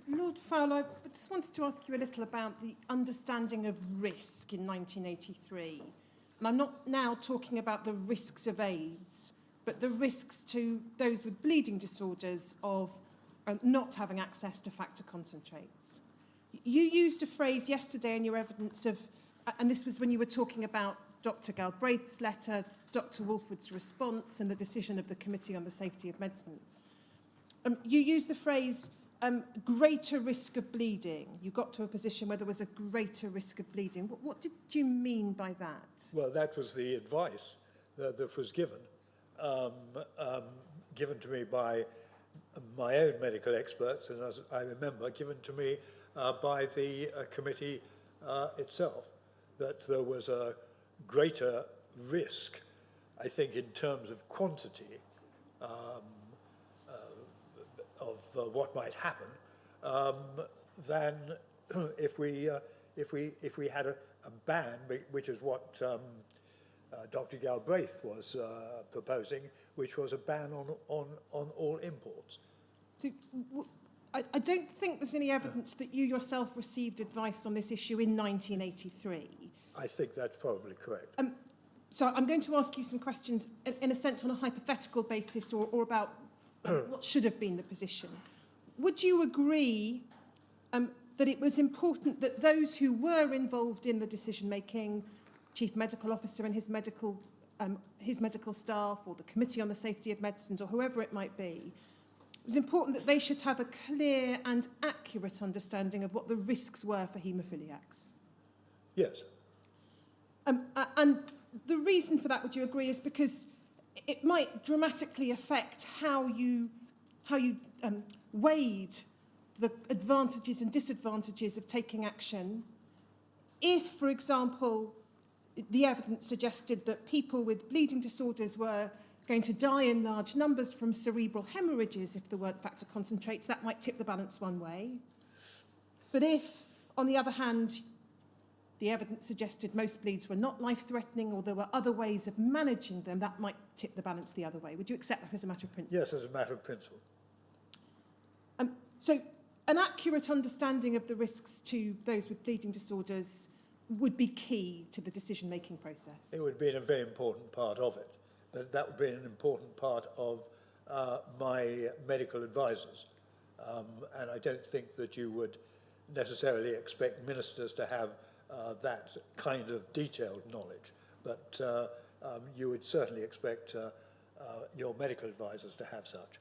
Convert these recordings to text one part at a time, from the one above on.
Lord Fowler, I just wanted to ask you a little about the understanding of risk in 1983. And I'm not now talking about the risks of AIDS, but the risks to those with bleeding disorders of not having access to factor concentrates. You used a phrase yesterday in your evidence of, and this was when you were talking about Dr. Galbraith's letter, Dr. Wolford's response, and the decision of the Committee on the Safety of Medicines. You used the phrase greater risk of bleeding. You got to a position where there was a greater risk of bleeding. What did you mean by that? Well, that was the advice that was given to me by my own medical experts, and as I remember, given to me by the committee itself, that there was a greater risk, I think, in terms of quantity of what might happen than if we had a ban, which is what Dr. Galbraith was proposing, which was a ban on all imports. So, I don't think there's any evidence that you yourself received advice on this issue in 1983. I think that's probably correct. So I'm going to ask you some questions, in a sense, on a hypothetical basis or about what should have been the position. Would you agree that it was important that those who were involved in the decision-making, Chief Medical Officer and his medical staff, or the Committee on the Safety of Medicines, or whoever it might be, it was important that they should have a clear and accurate understanding of what the risks were for haemophiliacs? Yes. And the reason for that, would you agree, is because it might dramatically affect how you weighed the advantages and disadvantages of taking action. If, for example, the evidence suggested that people with bleeding disorders were going to die in large numbers from cerebral hemorrhages if there weren't factor concentrates, that might tip the balance one way. But if, on the other hand, the evidence suggested most bleeds were not life-threatening or there were other ways of managing them, that might tip the balance the other way. Would you accept that as a matter of principle? Yes, as a matter of principle. So an accurate understanding of the risks to those with bleeding disorders would be key to the decision-making process. It would be a very important part of it. But that would be an important part of my medical advisors. And I don't think that you would necessarily expect ministers to have that kind of detailed knowledge. But you would certainly expect your medical advisors to have such.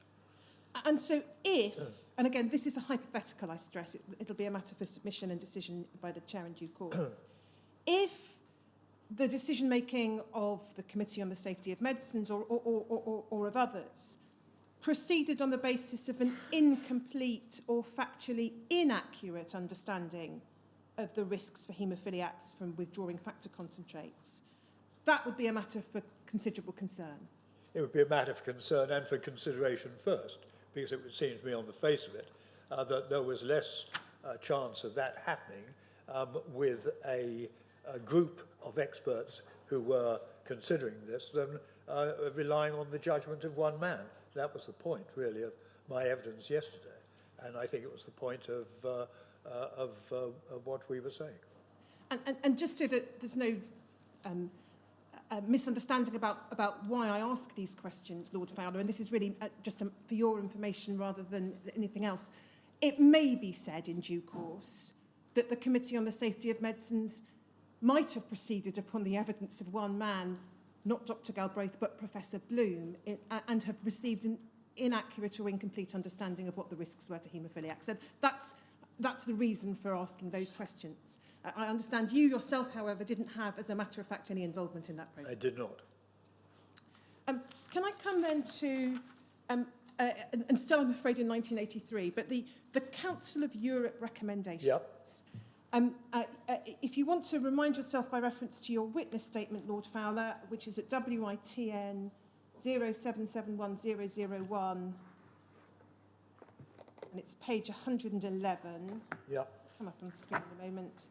And so if, and again, this is a hypothetical, I stress, it'll be a matter for submission and decision by the chair in due course. If the decision-making of the Committee on the Safety of Medicines or of others proceeded on the basis of an incomplete or factually inaccurate understanding of the risks for haemophiliacs from withdrawing factor concentrates, that would be a matter for considerable concern. It would be a matter for concern and for consideration first, because it would seem to me on the face of it that there was less chance of that happening with a group of experts who were considering this than relying on the judgment of one man. That was the point, really, of my evidence yesterday. And I think it was the point of what we were saying. And just so that there's no misunderstanding about why I ask these questions, Lord Fowler, and this is really just for your information rather than anything else, it may be said in due course that the Committee on the Safety of Medicines might have proceeded upon the evidence of one man, not Dr. Galbraith, but Professor Bloom, and have received an inaccurate or incomplete understanding of what the risks were to haemophiliacs. So that's the reason for asking those questions. I understand you yourself, however, didn't have, as a matter of fact, any involvement in that process. I did not. Can I come then to, and still I'm afraid in 1983, but the Council of Europe recommendations. Yep. If you want to remind yourself by reference to your witness statement, Lord Fowler, which is at WITN 0771001, and it's page 111. Yep. Come up on the screen in a moment.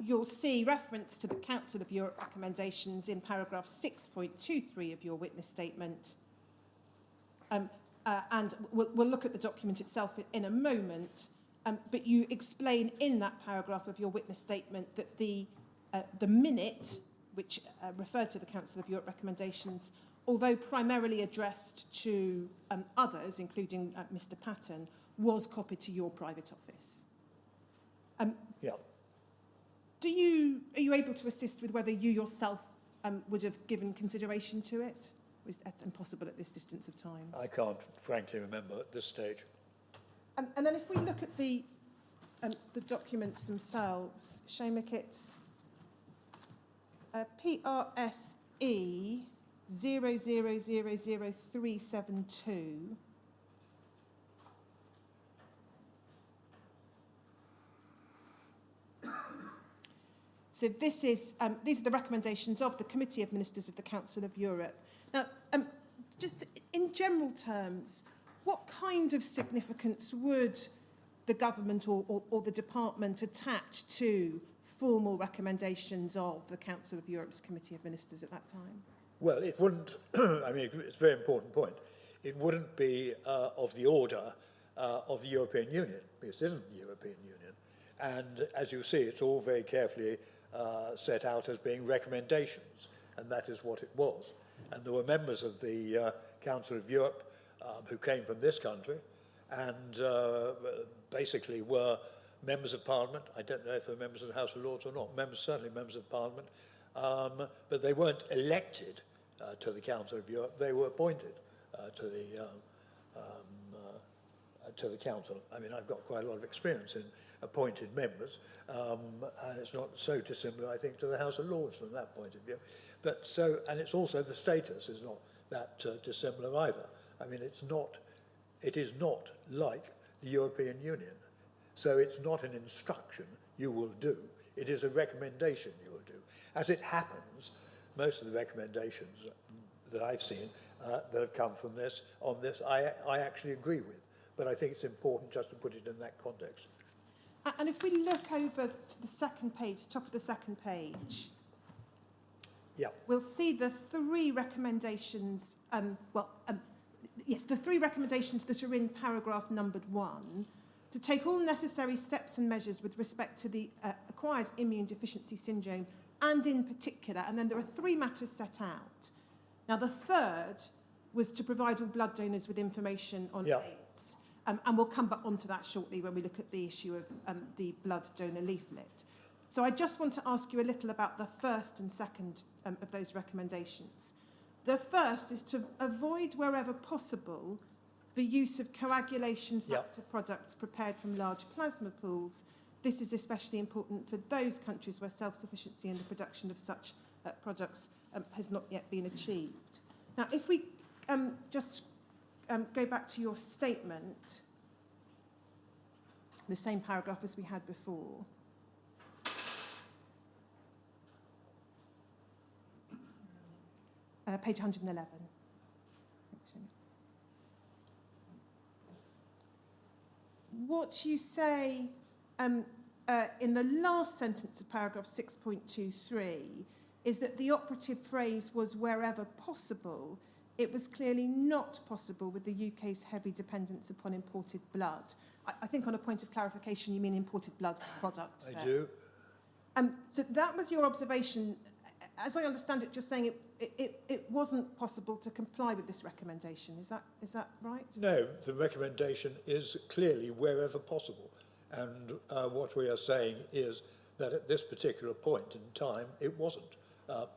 You'll see reference to the Council of Europe recommendations in paragraph 6.23 of your witness statement. and we'll look at the document itself in a moment, but you explain in that paragraph of your witness statement that the minute, which referred to the Council of Europe recommendations, although primarily addressed to others, including Mr. Patton, was copied to your private office. Yeah. Are you able to assist with whether you yourself would have given consideration to it? Or is that impossible at this distance of time? I can't frankly remember at this stage. And then if we look at the documents themselves, Seamus, it's PRSE 0000372. So this is, these are the recommendations of the Committee of Ministers of the Council of Europe. Now, just in general terms, what kind of significance would the government or the department attach to formal recommendations of the Council of Europe's Committee of Ministers at that time? Well, it wouldn't, I mean, it's a very important point. It wouldn't be of the order of the European Union, because it isn't the European Union. And as you see, it's all very carefully set out as being recommendations, and that is what it was. And there were members of the Council of Europe who came from this country and basically were members of Parliament. I don't know if they're members of the House of Lords or not, certainly members of Parliament, but they weren't elected to the Council of Europe. They were appointed to the Council. I mean, I've got quite a lot of experience in appointed members, and it's not so dissimilar, I think, to the House of Lords from that point of view. But so, and it's also the status is not that dissimilar either. I mean, it is not like the European Union. So it's not an instruction you will do. It is a recommendation you will do. As it happens, most of the recommendations that I've seen that have come from this, I actually agree with. But I think it's important just to put it in that context. And if we look over to the second page, top of the second page, yeah, we'll see the three recommendations, yes, the three recommendations that are in paragraph numbered 1, to take all necessary steps and measures with respect to the acquired immune deficiency syndrome, and in particular, and then there are 3 matters set out. Now, the third was to provide all blood donors with information on AIDS. And we'll come back onto that shortly when we look at the issue of the blood donor leaflet. So I just want to ask you a little about the first and second of those recommendations. The first is to avoid, wherever possible, the use of coagulation factor products prepared from large plasma pools. This is especially important for those countries where self-sufficiency in the production of such products has not yet been achieved. Now, if we just go back to your statement, the same paragraph as we had before. Page 111. What you say in the last sentence of paragraph 6.23 is that the operative phrase was wherever possible. It was clearly not possible with the UK's heavy dependence upon imported blood. I think on a point of clarification, you mean imported blood products there. I do. So that was your observation. As I understand it, just saying it wasn't possible to comply with this recommendation. Is that right? No, the recommendation is clearly wherever possible. And what we are saying is that at this particular point in time, it wasn't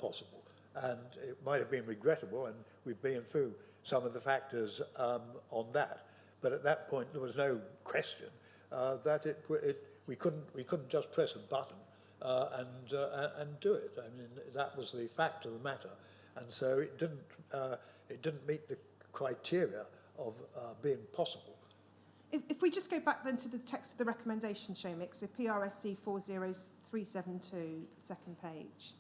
possible. And it might have been regrettable, and we've been through some of the factors on that. But at that point, there was no question that we couldn't just press a button and do it. I mean, that was the fact of the matter, and so it didn't meet the criteria of being possible. If we just go back then to the text of the recommendation, Seamus, so PRSC 40372, second page.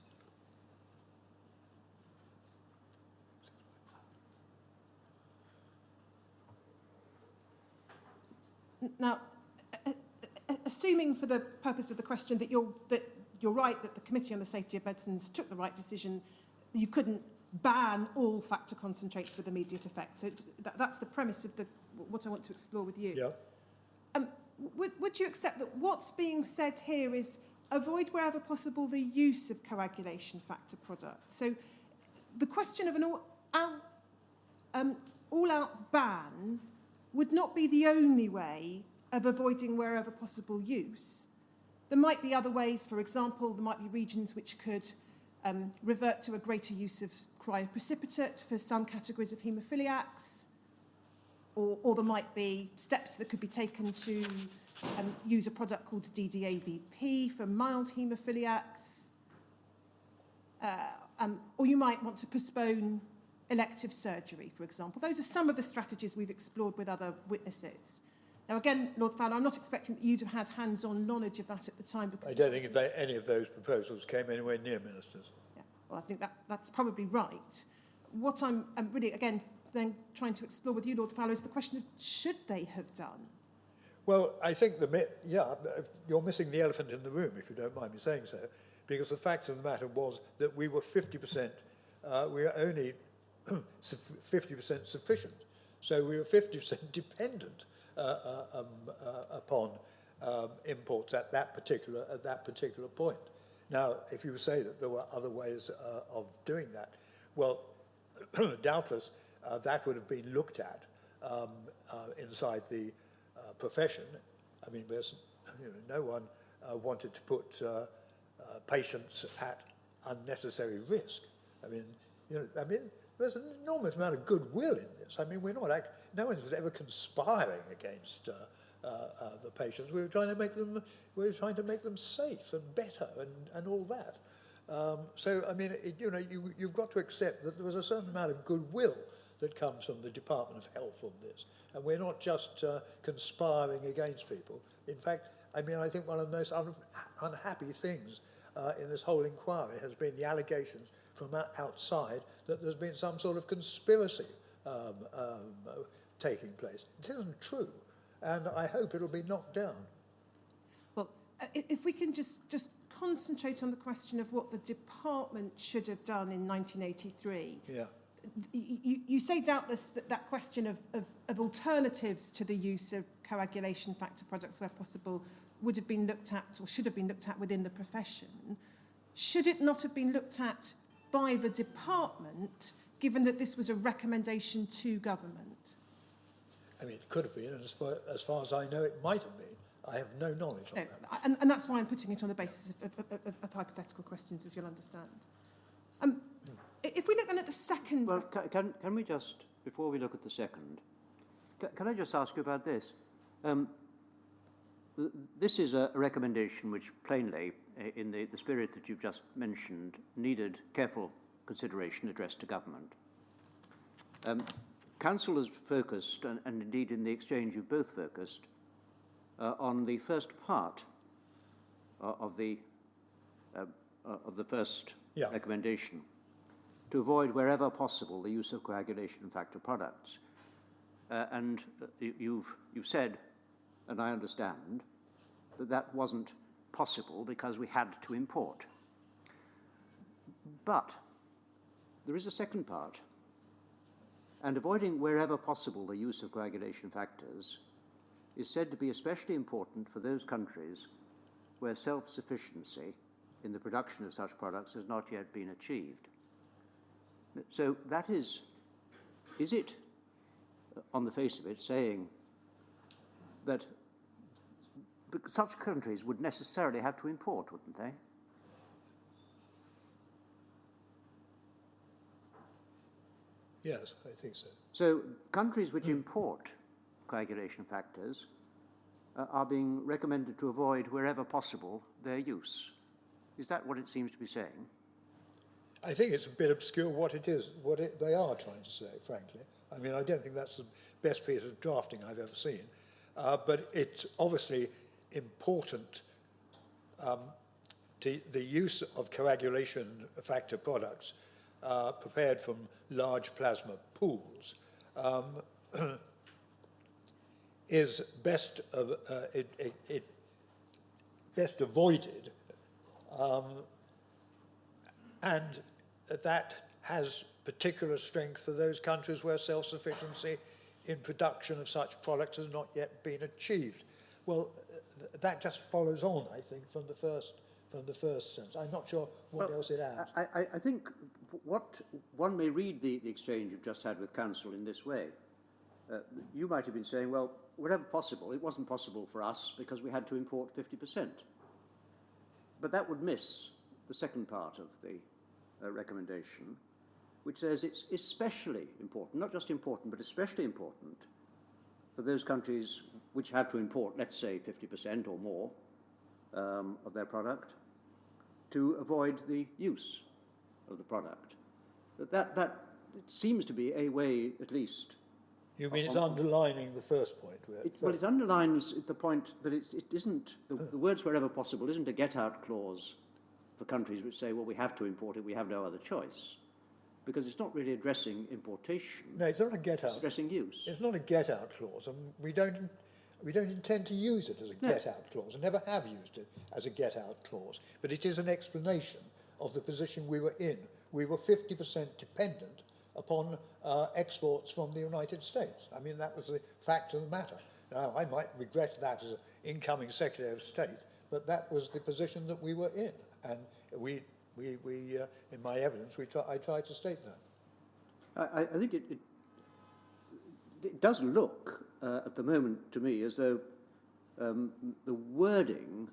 Now, assuming for the purpose of the question that you're right, that the Committee on the Safety of Medicines took the right decision, you couldn't ban all factor concentrates with immediate effect. So that's the premise of what I want to explore with you. Yeah. Would you accept that what's being said here is avoid wherever possible the use of coagulation factor products? So the question of an all-out ban would not be the only way of avoiding wherever possible use. There might be other ways. For example, there might be regions which could revert to a greater use of cryoprecipitate for some categories of haemophiliacs, or there might be steps that could be taken to use a product called DDAVP for mild haemophiliacs, or you might want to postpone elective surgery, for example. Those are some of the strategies we've explored with other witnesses. Now, again, Lord Fowler, I'm not expecting that you'd have had hands-on knowledge of that at the time. Because I don't think any of those proposals came anywhere near ministers. Yeah, well, I think that's probably right. What I'm really, again, then trying to explore with you, Lord Fowler, is the question of should they have done? Well, I think you're missing the elephant in the room, if you don't mind me saying so, because the fact of the matter was that we were 50%, we were only 50% sufficient. So we were 50% dependent upon imports at that particular point. Now, if you say that there were other ways of doing that, well, doubtless that would have been looked at inside the profession. I mean, no one wanted to put patients at unnecessary risk. I mean, there's an enormous amount of goodwill in this. I mean, no one was ever conspiring against the patients. We were trying to make them safe and better and all that. So, I mean, you've got to accept that there was a certain amount of goodwill that comes from the Department of Health on this. And we're not just conspiring against people. In fact, I mean, I think one of the most unhappy things in this whole inquiry has been the allegations from outside that there's been some sort of conspiracy taking place. It isn't true, and I hope it'll be knocked down. Well, if we can just concentrate on the question of what the department should have done in 1983. Yeah. You say doubtless that question of alternatives to the use of coagulation factor products where possible would have been looked at or should have been looked at within the profession. Should it not have been looked at by the department, given that this was a recommendation to government? I mean, it could have been, and as far as I know, it might have been. I have no knowledge on that. And that's why I'm putting it on the basis of hypothetical questions, as you'll understand. If we look then at the second... Well, can we just, before we look at the second, can I just ask you about this? This is a recommendation which plainly, in the spirit that you've just mentioned, needed careful consideration addressed to government. Council has focused, and indeed in the exchange you've both focused, on the first part of the first recommendation, to avoid wherever possible the use of coagulation factor products. And you've said, and I understand, that wasn't possible because we had to import. But there is a second part, and avoiding wherever possible the use of coagulation factors is said to be especially important for those countries where self-sufficiency in the production of such products has not yet been achieved. So that is it, on the face of it, saying that such countries would necessarily have to import, wouldn't they? Yes, I think so. So countries which import coagulation factors are being recommended to avoid wherever possible their use. Is that what it seems to be saying? I think it's a bit obscure what they are trying to say, frankly. I mean, I don't think that's the best piece of drafting I've ever seen. But it's obviously important to the use of coagulation factor products prepared from large plasma pools is best avoided, and that has particular strength for those countries where self-sufficiency in production of such products has not yet been achieved. Well, that just follows on, I think, from the first sense. I'm not sure what else it adds. I think what one may read the exchange you've just had with Council in this way. You might have been saying, well, wherever possible, it wasn't possible for us because we had to import 50%. But that would miss the second part of the recommendation, which says it's especially important, not just important, but especially important for those countries which have to import, let's say, 50% or more of their product, to avoid the use of the product. That it seems to be a way, at least. You mean it's underlining the first point? Well, it underlines the point that it isn't, the words wherever possible isn't a get-out clause for countries which say, well, we have to import it, we have no other choice. Because it's not really addressing importation. No, it's not a get-out. It's addressing use. It's not a get-out clause, and we don't intend to use it as a get-out clause, and never have used it as a get-out clause. But it is an explanation of the position we were in. We were 50% dependent upon exports from the United States. I mean, that was the fact of the matter. Now, I might regret that as an incoming Secretary of State, but that was the position that we were in, and we in my evidence, I tried to state that. I think it does look at the moment to me as though the wording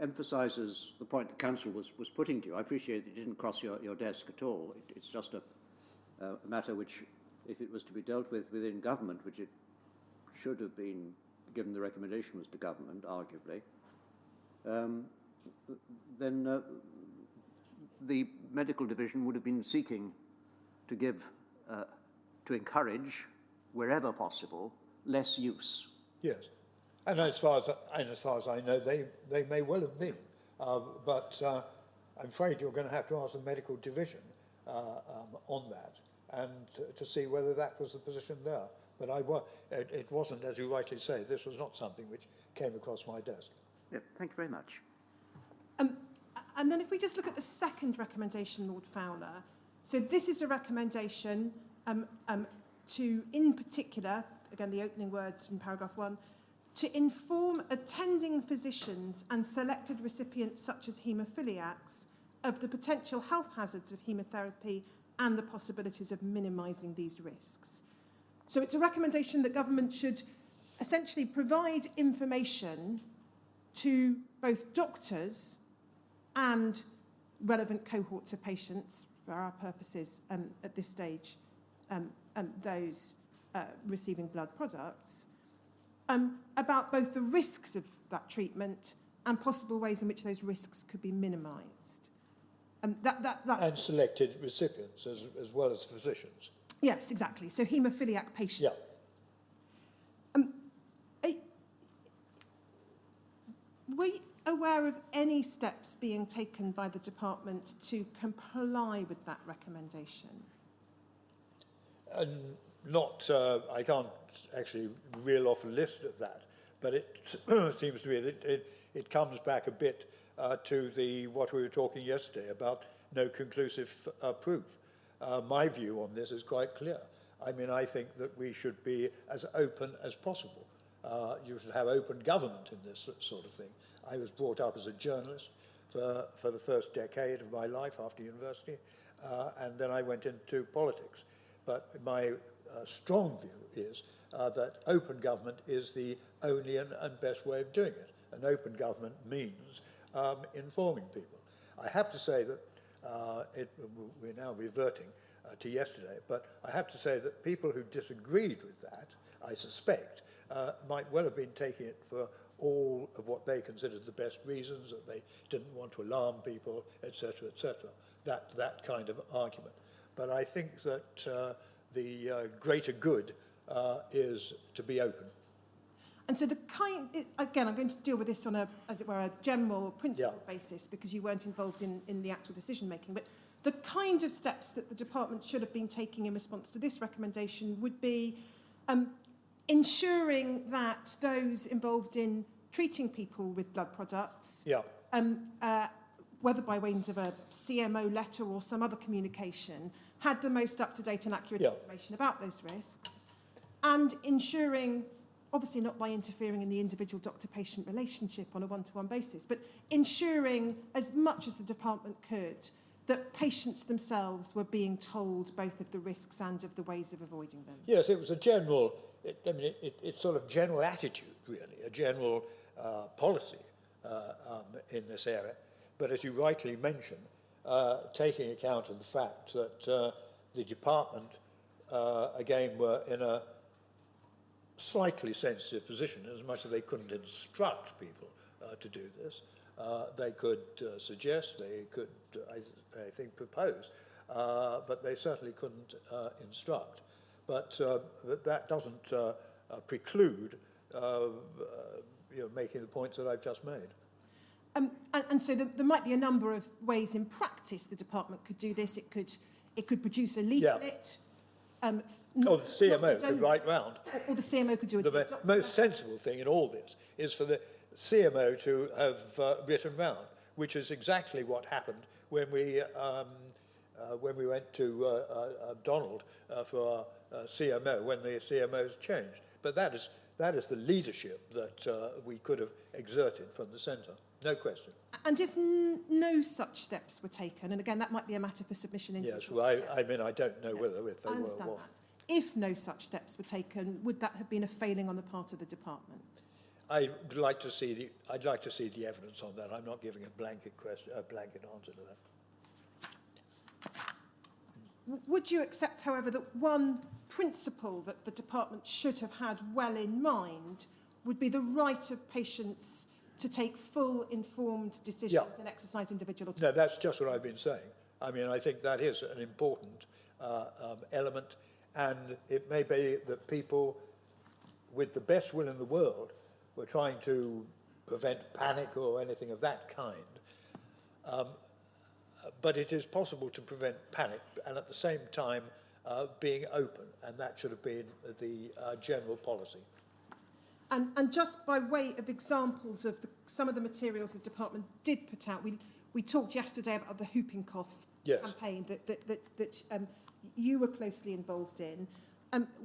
emphasises the point the Council was putting to you. I appreciate that it didn't cross your desk at all. It's just a matter which, if it was to be dealt with within government, which it should have been, given the recommendation was to government, arguably, then the medical division would have been seeking to give, to encourage, wherever possible, less use. Yes, and as far as I know, they may well have been, but I'm afraid you're going to have to ask the medical division on that, and to see whether that was the position there. But it wasn't, as you rightly say. This was not something which came across my desk. Yeah, thank you very much. And then if we just look at the second recommendation, Lord Fowler, so this is a recommendation to, in particular, again, the opening words in paragraph 1, to inform attending physicians and selected recipients such as haemophiliacs of the potential health hazards of haemotherapy and the possibilities of minimising these risks. So it's a recommendation that government should essentially provide information to both doctors and relevant cohorts of patients, for our purposes at this stage, those receiving blood products, about both the risks of that treatment and possible ways in which those risks could be minimised. And selected recipients as well as physicians. Yes, exactly. So haemophiliac patients. Yeah. Were you aware of any steps being taken by the department to comply with that recommendation? I can't actually reel off a list of that, but it seems to me that it comes back a bit to what we were talking yesterday about no conclusive proof. My view on this is quite clear. I mean, I think that we should be as open as possible. You should have open government in this sort of thing. I was brought up as a journalist for the first decade of my life after university, and then I went into politics. But my strong view is that open government is the only and best way of doing it. And open government means informing people. I have to say that we're now reverting to yesterday, but I have to say that people who disagreed with that, I suspect, might well have been taking it for all of what they considered the best reasons, that they didn't want to alarm people, etc., etc., that kind of argument. But I think that the greater good is to be open. And so again, I'm going to deal with this on a, as it were, a general principle basis, because you weren't involved in the actual decision making, but the kind of steps that the department should have been taking in response to this recommendation would be ensuring that those involved in treating people with blood products, whether by means of a CMO letter or some other communication, had the most up-to-date and accurate Yeah. information about those risks, and ensuring, obviously not by interfering in the individual doctor-patient relationship on a one-to-one basis, but ensuring as much as the department could that patients themselves were being told both of the risks and of the ways of avoiding them. Yes, it was a general, it's sort of general attitude, really, a general policy in this area. But as you rightly mention, taking account of the fact that the department, again, were in a slightly sensitive position, as much as they couldn't instruct people to do this. They could suggest, they could, I think, propose, but they certainly couldn't instruct. But that doesn't preclude making the points that I've just made. And so there might be a number of ways in practice the department could do this. It could produce a leaflet. Or the CMO could write round. Or the CMO could do a The most sensible thing in all this is for the CMO to have written round, which is exactly what happened when we went to Donald for our CMO, when the CMOs changed. But that is the leadership that we could have exerted from the centre, no question. And if no such steps were taken, and again, that might be a matter for submission in Yes, well, I mean, I don't know whether if they I were understand or what. that. If no such steps were taken, would that have been a failing on the part of the department? I'd like to see the evidence on that. I'm not giving a blanket answer to that. Would you accept, however, that one principle that the department should have had well in mind would be the right of patients to take full informed decisions and exercise individual autonomy? No, that's just what I've been saying. I mean, I think that is an important element, and it may be that people with the best will in the world were trying to prevent panic or anything of that kind. But it is possible to prevent panic and at the same time being open, and that should have been the general policy. And just by way of examples of some of the materials the department did put out, we talked yesterday about the whooping cough campaign that you were closely involved in.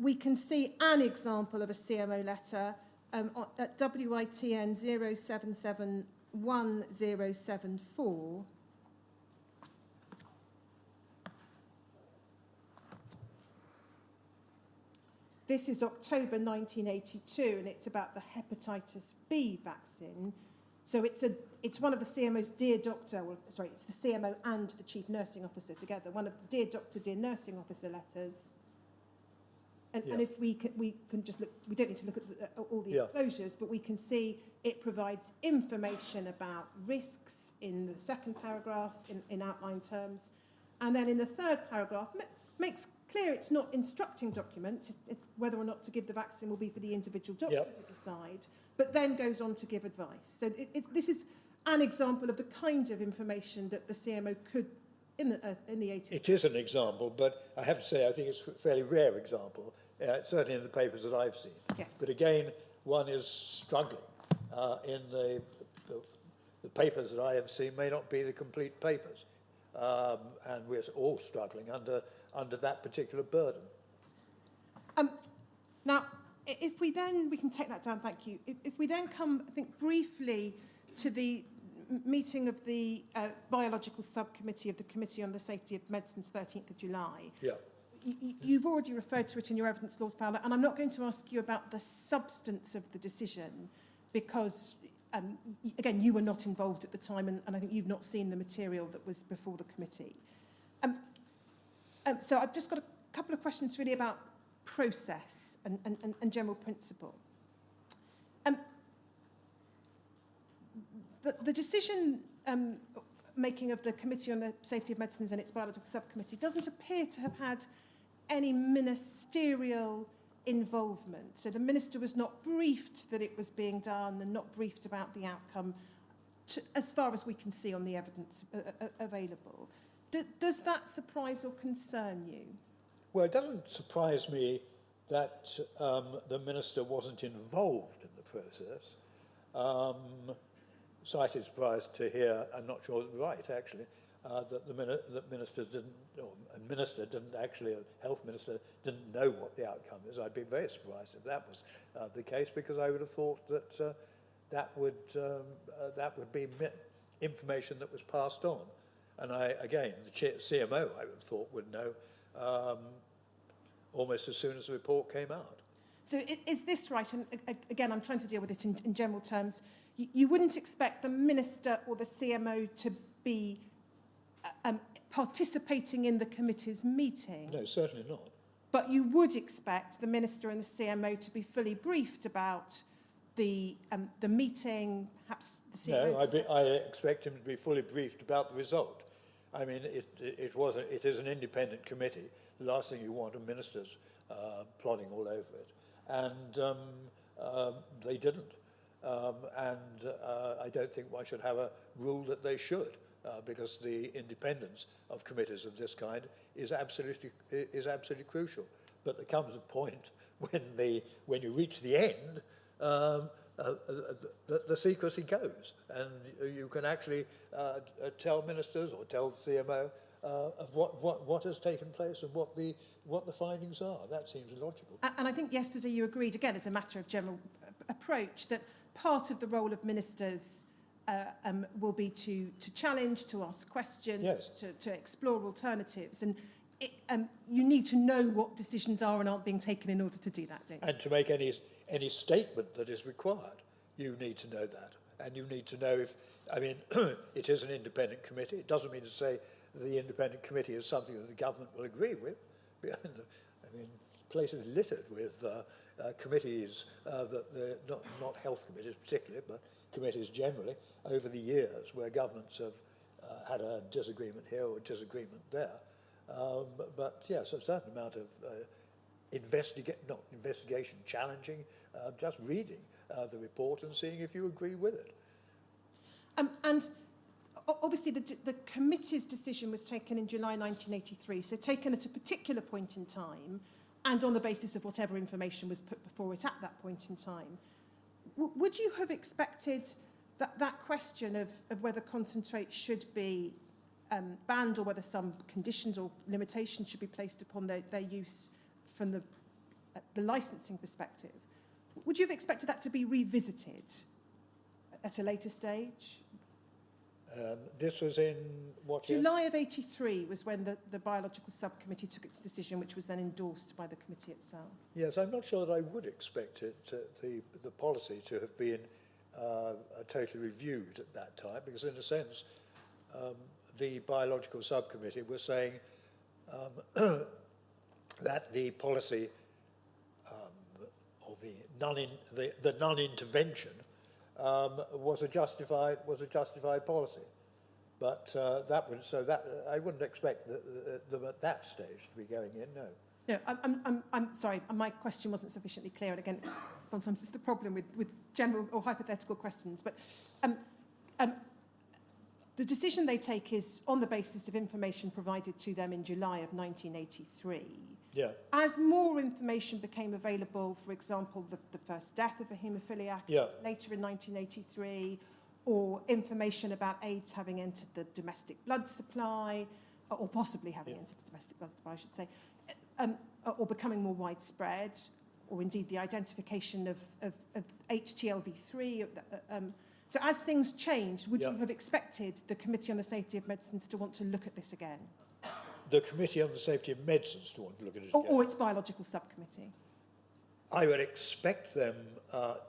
We can see an example of a CMO letter at WITN 0771074. This is October 1982, and it's about the hepatitis B vaccine. So it's one of the CMO's Dear Doctor, it's the CMO and the Chief Nursing Officer together, one of the Dear Doctor, Dear Nursing Officer letters. And if we can just look, we don't need to look at all the enclosures, but we can see it provides information about risks in the second paragraph in outline terms. And then in the third paragraph, makes clear it's not instructing documents, whether or not to give the vaccine will be for the individual doctor to decide, but then goes on to give advice. So this is an example of the kind of information that the CMO could, in the 80s. It is an example, but I have to say I think it's a fairly rare example, certainly in the papers that I've seen. Yes. But again, one is struggling. In the papers that I have seen may not be the complete papers. And we're all struggling under that particular burden. Now, if we can take that down, thank you. If we then come, I think, briefly to the meeting of the Biological Subcommittee of the Committee on the Safety of Medicines, 13th of July. Yeah. You've already referred to it in your evidence, Lord Fowler, and I'm not going to ask you about the substance of the decision because, again, you were not involved at the time, and I think you've not seen the material that was before the committee. So I've just got a couple of questions really about process and general principle. The decision making of the Committee on the Safety of Medicines and its Biological Subcommittee doesn't appear to have had any ministerial involvement. So the minister was not briefed that it was being done and not briefed about the outcome, as far as we can see on the evidence available. Does that surprise or concern you? Well, it doesn't surprise me that the minister wasn't involved in the process. Slightly surprised to hear, I'm not sure right actually, that that ministers didn't, or a minister didn't actually, a health minister didn't know what the outcome is. I'd be very surprised if that was the case, because I would have thought that that would be information that was passed on. And again, the CMO, I would have thought, would know almost as soon as the report came out. So is this right? And again, I'm trying to deal with it in general terms. You wouldn't expect the minister or the CMO to be participating in the committee's meeting. No, certainly not. But you would expect the minister and the CMO to be fully briefed about the meeting, perhaps the CMO. No, I expect him to be fully briefed about the result. I mean, it is an independent committee. The last thing you want are ministers plodding all over it, and they didn't. I don't think one should have a rule that they should, because the independence of committees of this kind is absolutely crucial. But there comes a point when you reach the end, the secrecy goes, and you can actually tell ministers or tell the CMO of what has taken place and what the findings are. That seems logical. And I think yesterday you agreed, again, as a matter of general approach, that part of the role of ministers will be to challenge, to ask questions, yes, to explore alternatives. And you need to know what decisions are and aren't being taken in order to do that, don't you? And to make any statement that is required, you need to know that. And you need to know if, I mean, it is an independent committee. It doesn't mean to say the independent committee is something that the government will agree with. I mean, places littered with committees that not health committees particularly, but committees generally over the years, where governments have had a disagreement here or a disagreement there. But yes, a certain amount of investigation, challenging, just reading the report and seeing if you agree with it. And obviously the committee's decision was taken in July 1983, so taken at a particular point in time and on the basis of whatever information was put before it at that point in time. Would you have expected that question of whether concentrate should be banned, or whether some conditions or limitations should be placed upon their use from the licensing perspective, would you have expected that to be revisited at a later stage? This was in what year? July of 83 was when the biological subcommittee took its decision, which was then endorsed by the committee itself. Yes, I'm not sure that I would expect it, the policy to have been totally reviewed at that time, because in a sense, the biological subcommittee was saying that the policy or the non-intervention was a justified policy, but I wouldn't expect them at that stage to be going in. No. No, I'm sorry. My question wasn't sufficiently clear, and again, sometimes it's the problem with general or hypothetical questions. But the decision they take is on the basis of information provided to them in July of 1983. Yeah. As more information became available, for example, the first death of a haemophiliac later in 1983, or information about AIDS having entered the domestic blood supply, or possibly having entered the domestic blood supply, I should say, or becoming more widespread, or indeed the identification of HTLV3. So as things changed, would you have expected the Committee on the Safety of Medicines to want to look at this again? The Committee on the Safety of Medicines to want to look at it again? Or its biological subcommittee? I would expect them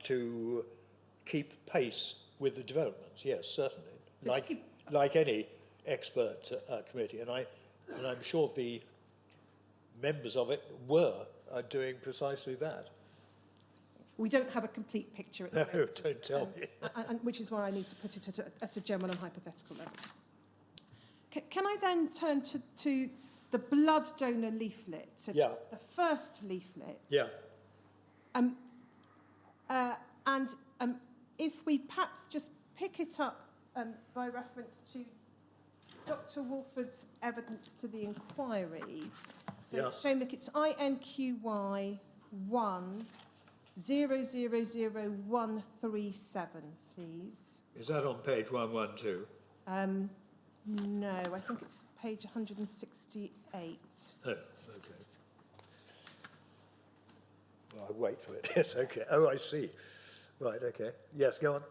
to keep pace with the developments, yes, certainly, like any expert committee. And I'm sure the members of it were doing precisely that. We don't have a complete picture at the moment. No, don't tell me. And which is why I need to put it at a general and hypothetical level. Can I then turn to the blood donor leaflet? So the first leaflet. Yeah. And if we perhaps just pick it up by reference to Dr. Walford's evidence to the inquiry. So Seamus, it's INQY 1000137, please. Is that on page 112? No, I think it's page 168. Oh, okay. Well, I'll wait for it. Yes, okay. Oh, I see. Right, okay. Yes, go on.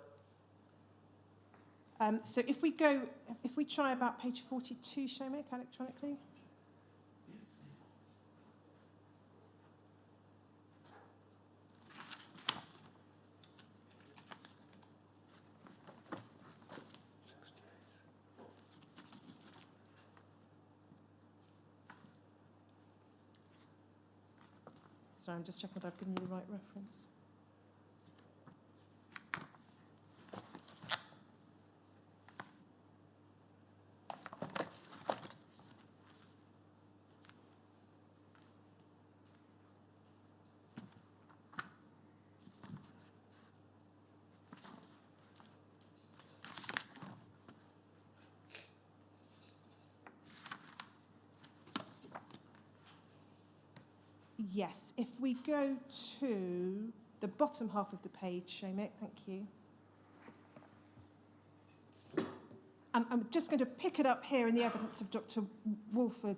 So if we try about page 42, Showmake, electronically. Sorry, I'm just checking that I've given you the right reference. Yes, if we go to the bottom half of the page, Showmake, thank you. And I'm just going to pick it up here in the evidence of Dr. Wolford,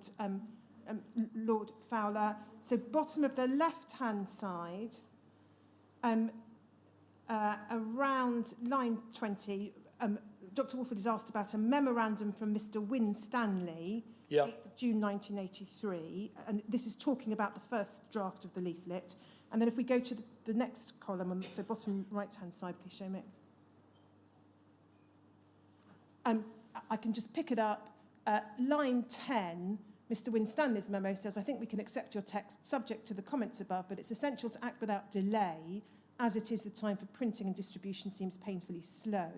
Lord Fowler. So bottom of the left-hand side, around line 20, Dr. Wolford is asked about a memorandum from Mr. Winstanley, Yeah. 8th of June 1983, and this is talking about the first draft of the leaflet. And then if we go to the next column, so bottom right-hand side, please, Showmake. I can just pick it up. Line 10, Mr. Winstanley's memo says, I think we can accept your text subject to the comments above, but it's essential to act without delay, as it is the time for printing and distribution seems painfully slow.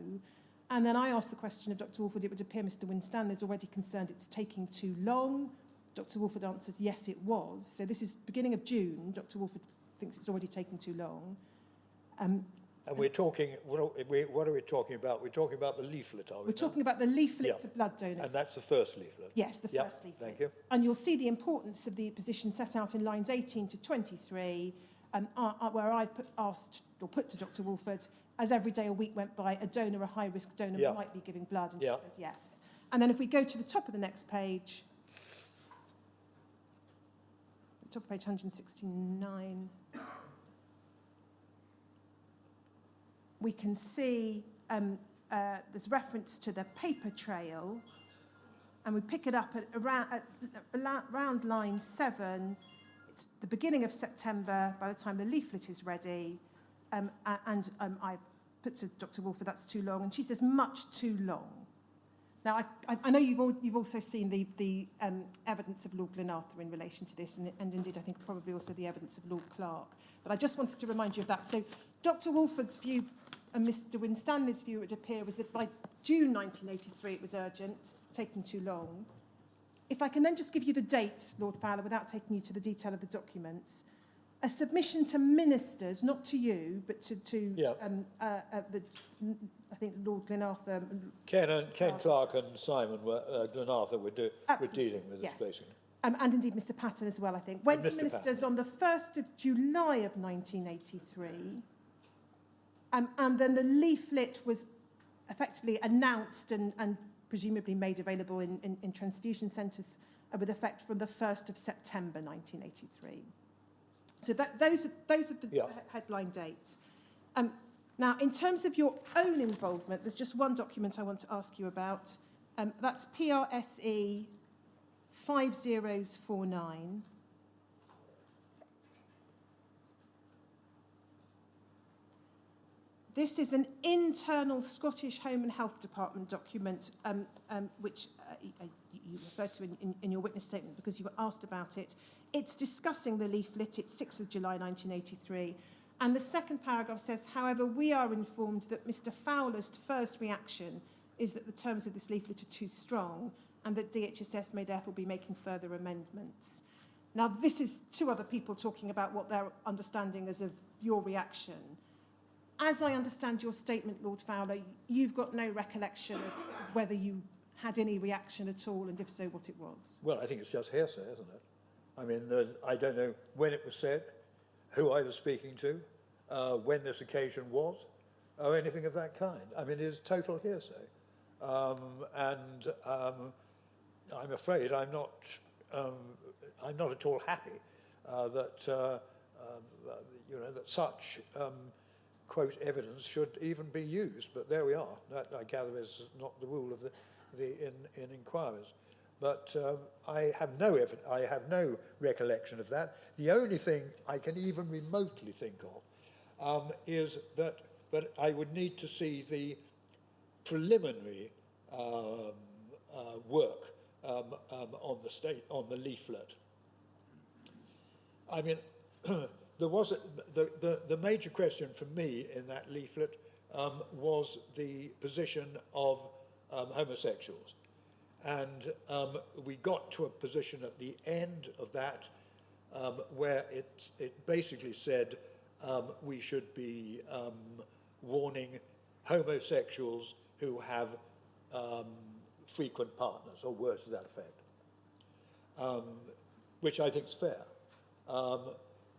And then I asked the question of Dr. Wolford, it would appear Mr. Winstanley is already concerned it's taking too long. Dr. Wolford answered, yes, it was. So this is beginning of June. Dr. Wolford thinks it's already taking too long. And we're talking, what are we talking about? We're talking about the leaflet, are we? We're talking about the leaflet Yeah. to blood donors. And that's the first leaflet? Yes, the Yeah, first leaflet. thank you. And you'll see the importance of the position set out in lines 18 to 23, where I put to Dr. Wolford, as every day a week went by, a donor, a high-risk donor, Yeah. might be giving blood, and Yeah. she says yes. And then if we go to the top of the next page, the top of page 169, we can see there's reference to the paper trail, and we pick it up at around line 7. It's the beginning of September by the time the leaflet is ready, I put to Dr. Wolford, that's too long, and she says much too long. Now, I know you've also seen the evidence of Lord Glenarthur in relation to this, and indeed I think probably also the evidence of Lord Clark, but I just wanted to remind you of that. So Dr. Wolford's view and Mr. Winstanley's view, it would appear, was that by June 1983 it was urgent, taking too long. If I can then just give you the dates, Lord Fowler, without taking you to the detail of the documents. A submission to ministers, not to you, but to Yeah. I think Lord Glenarthur. Ken Clark and Simon Glenarthur were dealing with Yes. this, basically. And indeed Mr. Patton as well, I think. Went to Mr. ministers Patton. on the 1st of July of 1983. And then the leaflet was effectively announced and presumably made available in transfusion centres with effect from the 1st of September 1983. So those are the Yeah. headline dates. Now, in terms of your own involvement, there's just one document I want to ask you about. That's PRSE 5049. This is an internal Scottish Home and Health Department document, which you referred to in your witness statement because you were asked about it. It's discussing the leaflet. It's 6th of July 1983. And the second paragraph says, however, we are informed that Mr. Fowler's first reaction is that the terms of this leaflet are too strong and that DHSS may therefore be making further amendments. Now, this is two other people talking about what their understanding is of your reaction. As I understand your statement, Lord Fowler, you've got no recollection of whether you had any reaction at all, and if so, what it was. Well, I think it's just hearsay, isn't it? I mean, I don't know when it was said, who I was speaking to, when this occasion was, or anything of that kind. I mean, it is total hearsay. I'm afraid I'm not at all happy that that such quote evidence should even be used. But there we are. That, I gather, is not the rule of in inquiries. But I have no recollection of that. The only thing I can even remotely think of is that, but I would need to see the preliminary work on the leaflet. I mean, there was the major question for me in that leaflet was the position of homosexuals, and we got to a position at the end of that where it basically said we should be warning homosexuals who have frequent partners, or words to that effect, which I think is fair.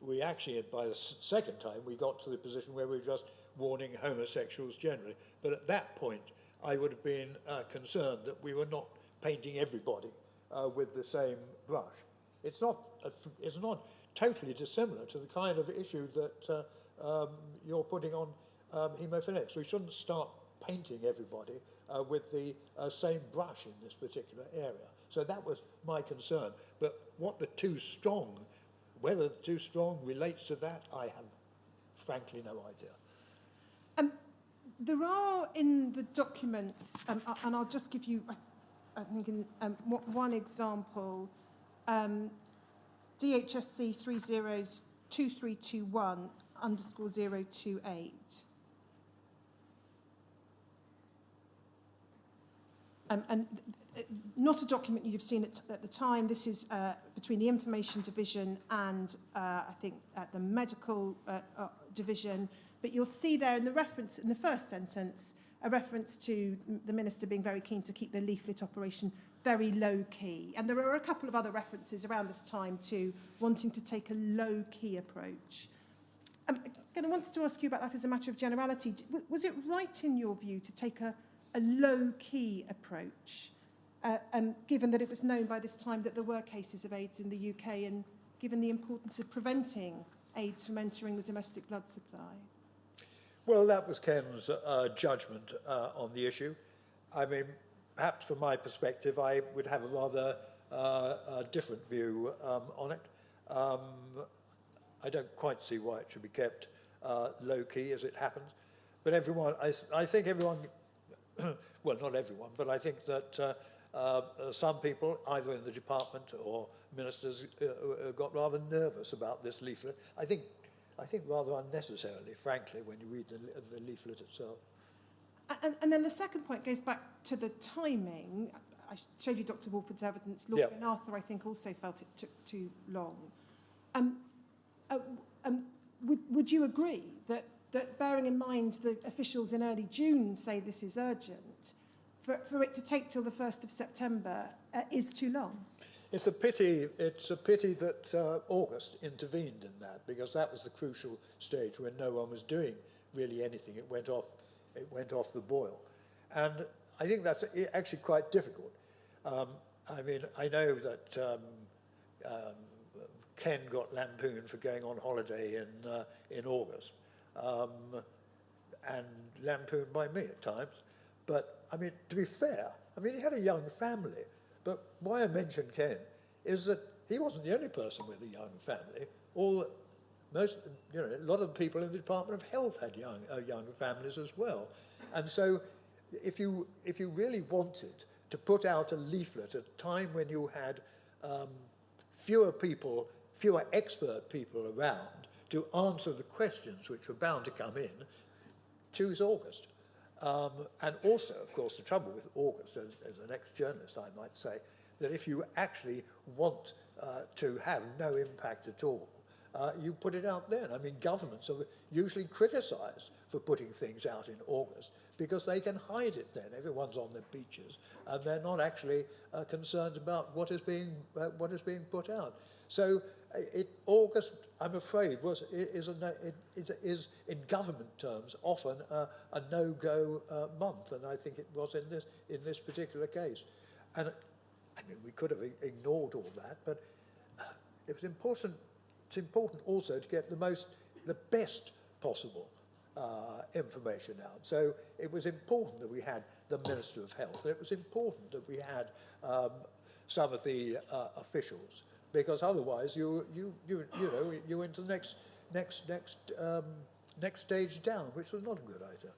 We actually, by the second time, we got to the position where we were just warning homosexuals generally. But at that point, I would have been concerned that we were not painting everybody with the same brush. It's not totally dissimilar to the kind of issue that you're putting on haemophiliacs. We shouldn't start painting everybody with the same brush in this particular area. So that was my concern. But what the too strong, whether the too strong relates to that, I have frankly no idea. There are in the documents, and I'll just give you, I think, one example, DHSC 302321_028. Not a document you've seen at the time. This is between the Information Division and I think the Medical Division. But you'll see there in the reference, in the first sentence, a reference to the Minister being very keen to keep the leaflet operation very low-key. And there are a couple of other references around this time to wanting to take a low-key approach. Again, I wanted to ask you about that as a matter of generality. Was it right, in your view, to take a low-key approach, given that it was known by this time that there were cases of AIDS in the UK, and given the importance of preventing AIDS from entering the domestic blood supply? Well, that was Ken's judgment on the issue. I mean, perhaps from my perspective, I would have a rather different view on it. I don't quite see why it should be kept low-key as it happens. But everyone, I think everyone, well, not everyone, but I think that some people, either in the department or ministers, got rather nervous about this leaflet. I think rather unnecessarily, frankly, when you read the leaflet itself. And then the second point goes back to the timing. I showed you Dr. Walford's evidence. Laura and Arthur, I think, also felt it took too long. Would you agree that bearing in mind the officials in early June say this is urgent, for it to take till the 1st of September is too long? It's a pity that August intervened in that, because that was the crucial stage when no one was doing really anything. It went off the boil. And I think that's actually quite difficult. I mean, I know that Ken got lampooned for going on holiday in August, and lampooned by me at times. But I mean, to be fair, I mean, he had a young family. But why I mention Ken is that he wasn't the only person with a young family. A lot of people in the Department of Health had young families as well. And so, if you really wanted to put out a leaflet at a time when you had fewer expert people around to answer the questions which were bound to come in, choose August. And also, of course, the trouble with August, as an ex-journalist, I might say, that if you actually want to have no impact at all, you put it out then. I mean, governments are usually criticised for putting things out in August because they can hide it then. Everyone's on their beaches, and they're not actually concerned about what is being put out. So August, I'm afraid, is in government terms often a no-go month, and I think it was in this particular case. And I mean, we could have ignored all that, but it was important. It's important also to get the best possible information out. So it was important that we had the Minister of Health, and it was important that we had some of the officials, because otherwise you into the next stage down, which was not a good idea.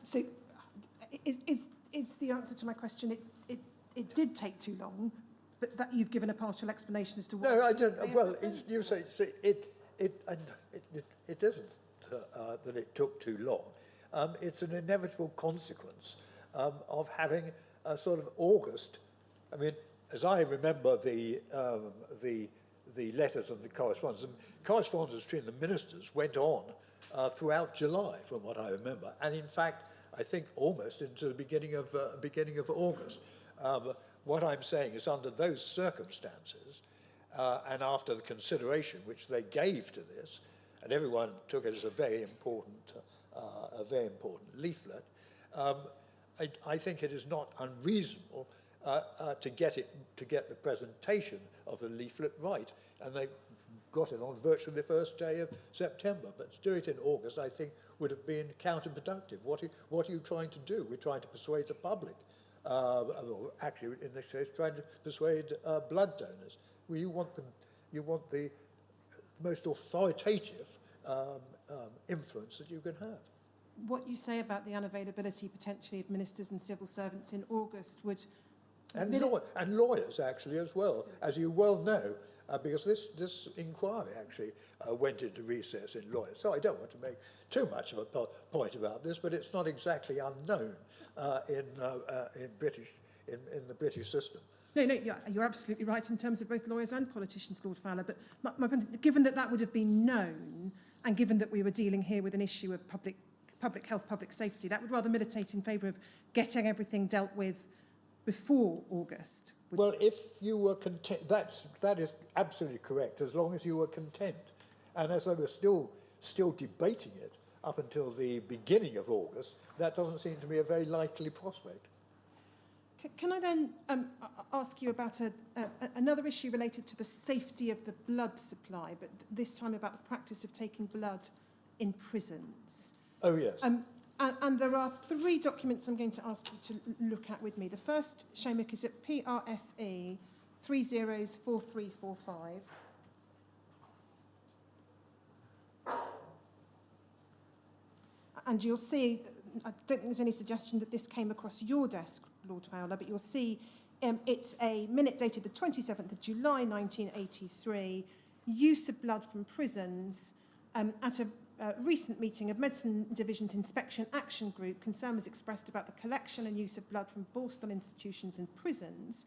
So, is the answer to my question? It did take too long, but that you've given a partial explanation as to why. No, I don't. Well, you say it isn't that it took too long. It's an inevitable consequence of having a sort of August. I mean, as I remember the letters and the correspondence between the ministers went on throughout July, from what I remember, and in fact, I think almost into the beginning of August. What I'm saying is, under those circumstances, and after the consideration which they gave to this, and everyone took it as a very important leaflet, I think it is not unreasonable to get the presentation of the leaflet right, and they got it on virtually the first day of September. But to do it in August, I think, would have been counterproductive. What are you trying to do? We're trying to persuade the public. Well, actually, in this case, trying to persuade blood donors. Well, you want the most authoritative influence that you can have. What you say about the unavailability potentially of ministers and civil servants in August would... And lawyers, actually, as well, as you well know, because this inquiry actually went into recess in lawyers. So I don't want to make too much of a point about this, but it's not exactly unknown in the British system. No, you're absolutely right in terms of both lawyers and politicians, Lord Fowler. But my point, given that would have been known, and given that we were dealing here with an issue of public health, public safety, that would rather militate in favour of getting everything dealt with before August. Well, if you were content, that is absolutely correct, as long as you were content. And as I was still debating it up until the beginning of August, that doesn't seem to be a very likely prospect. Can I then ask you about another issue related to the safety of the blood supply, but this time about the practice of taking blood in prisons? Oh, yes. And there are 3 documents I'm going to ask you to look at with me. The first, Seamus, is at PRSE 304345. And you'll see, I don't think there's any suggestion that this came across your desk, Lord Fowler, but you'll see it's a minute dated the 27th of July 1983, use of blood from prisons at a recent meeting of Medicine Division's Inspection Action Group. Concern was expressed about the collection and use of blood from Borstal institutions and prisons.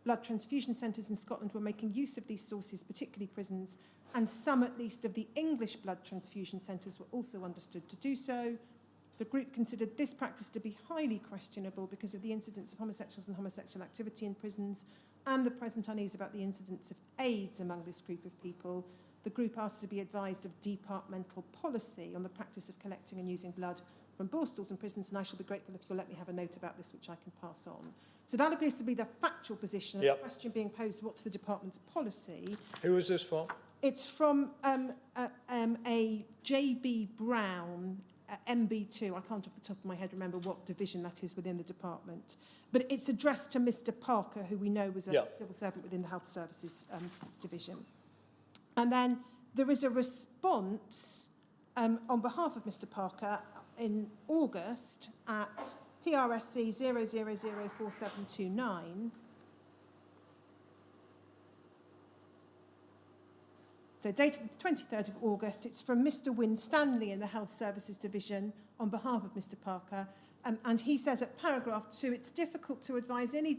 Blood transfusion centres in Scotland were making use of these sources, particularly prisons, and some at least of the English blood transfusion centres were also understood to do so. The group considered this practice to be highly questionable because of the incidence of homosexuals and homosexual activity in prisons and the present unease about the incidence of AIDS among this group of people. The group asked to be advised of departmental policy on the practice of collecting and using blood from Borstals and prisons, and I shall be grateful if you'll let me have a note about this, which I can pass on. So that appears to be the factual position. Yep. The question being posed, what's the department's policy? Who is this from? It's from a J.B. Brown, MB2. I can't off the top of my head remember what division that is within the department. But it's addressed to Mr. Parker, who we know was a civil servant within the Health Services division. And then there is a response on behalf of Mr. Parker in August at PRSC 0004729. So dated the 23rd of August, it's from Mr. Winstanley in the Health Services Division on behalf of Mr. Parker. And he says at paragraph 2, it's difficult to advise any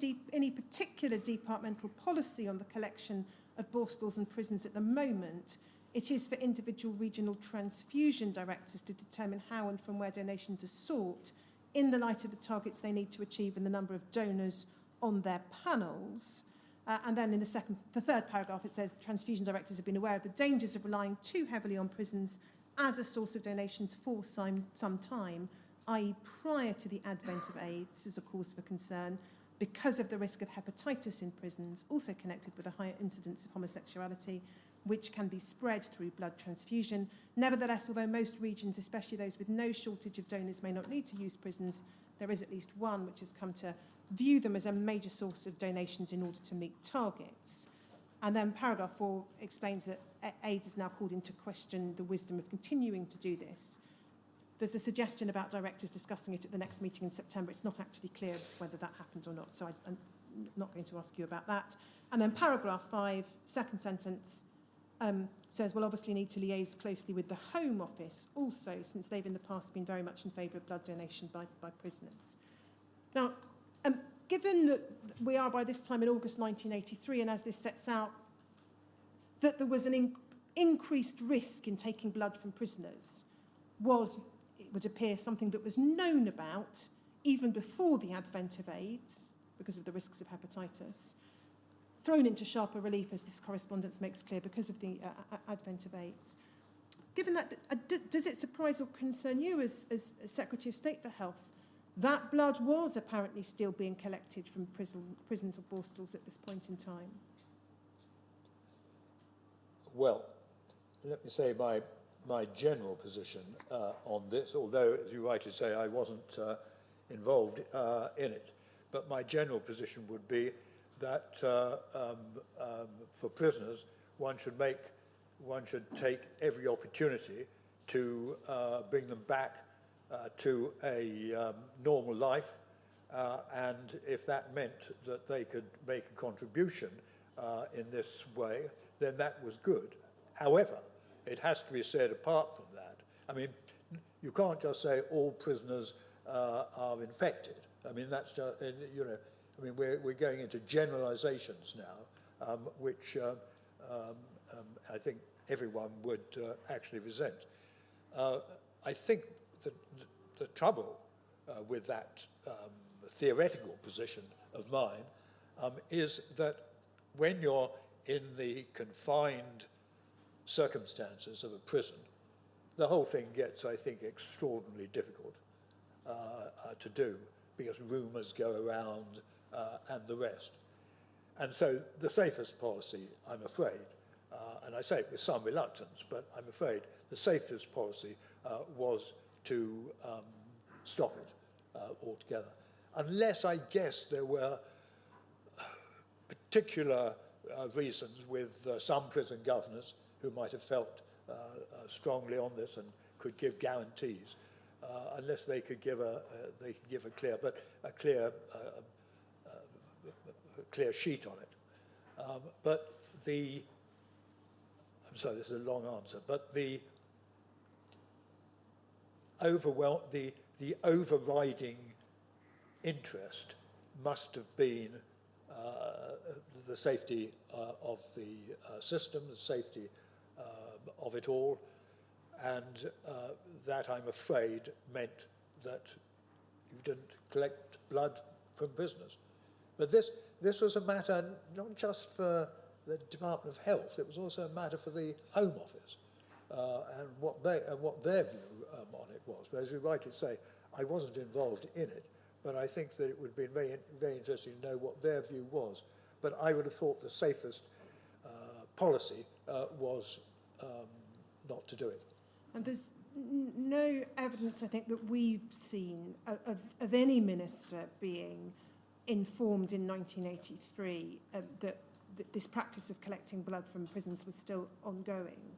particular departmental policy on the collection of Borstals and prisons at the moment. it is for individual regional transfusion directors to determine how and from where donations are sought in the light of the targets they need to achieve and the number of donors on their panels. And then in the third paragraph, it says transfusion directors have been aware of the dangers of relying too heavily on prisons as a source of donations for some time, i.e. prior to the advent of AIDS as a cause for concern, because of the risk of hepatitis in prisons, also connected with a higher incidence of homosexuality, which can be spread through blood transfusion. Nevertheless, although most regions, especially those with no shortage of donors, may not need to use prisons, there is at least one which has come to view them as a major source of donations in order to meet targets. And then paragraph 4 explains that AIDS is now called into question the wisdom of continuing to do this. There's a suggestion about directors discussing it at the next meeting in September. It's not actually clear whether that happened or not, so I'm not going to ask you about that. And then paragraph 5, second sentence, says we'll obviously need to liaise closely with the Home Office also, since they've in the past been very much in favour of blood donation by prisoners. Now, given that we are by this time in August 1983, and as this sets out, that there was an increased risk in taking blood from prisoners, was, it would appear, something that was known about even before the advent of AIDS, because of the risks of hepatitis, thrown into sharper relief, as this correspondence makes clear, because of the advent of AIDS. Given that, does it surprise or concern you as Secretary of State for Health that blood was apparently still being collected from prisons or borstalls at this point in time? Well, let me say my general position on this, although, as you rightly say, I wasn't involved in it. But my general position would be that for prisoners, one should take every opportunity to bring them back to a normal life, and if that meant that they could make a contribution in this way, then that was good. However, it has to be said apart from that. I mean, you can't just say all prisoners are infected. I mean, that's just, you know, I mean, we're going into generalizations now, which I think everyone would actually resent. I think that the trouble with that theoretical position of mine is that when you're in the confined circumstances of a prison, the whole thing gets, I think, extraordinarily difficult to do, because rumours go around and the rest. And so the safest policy, I'm afraid, and I say it with some reluctance, but I'm afraid the safest policy was to stop it altogether. Unless, I guess, there were particular reasons with some prison governors who might have felt strongly on this and could give guarantees, unless they could give a clear sheet on it. But I'm sorry, this is a long answer, but the overriding interest must have been the safety of the system, the safety of it all, and that, I'm afraid, meant that you didn't collect blood from prisoners. But this was a matter not just for the Department of Health, it was also a matter for the Home Office and what their view on it was. But as you rightly say, I wasn't involved in it, but I think that it would be very, very interesting to know what their view was. But I would have thought the safest policy was not to do it. And there's no evidence, I think, that we've seen of any minister being informed in 1983 that this practice of collecting blood from prisons was still ongoing.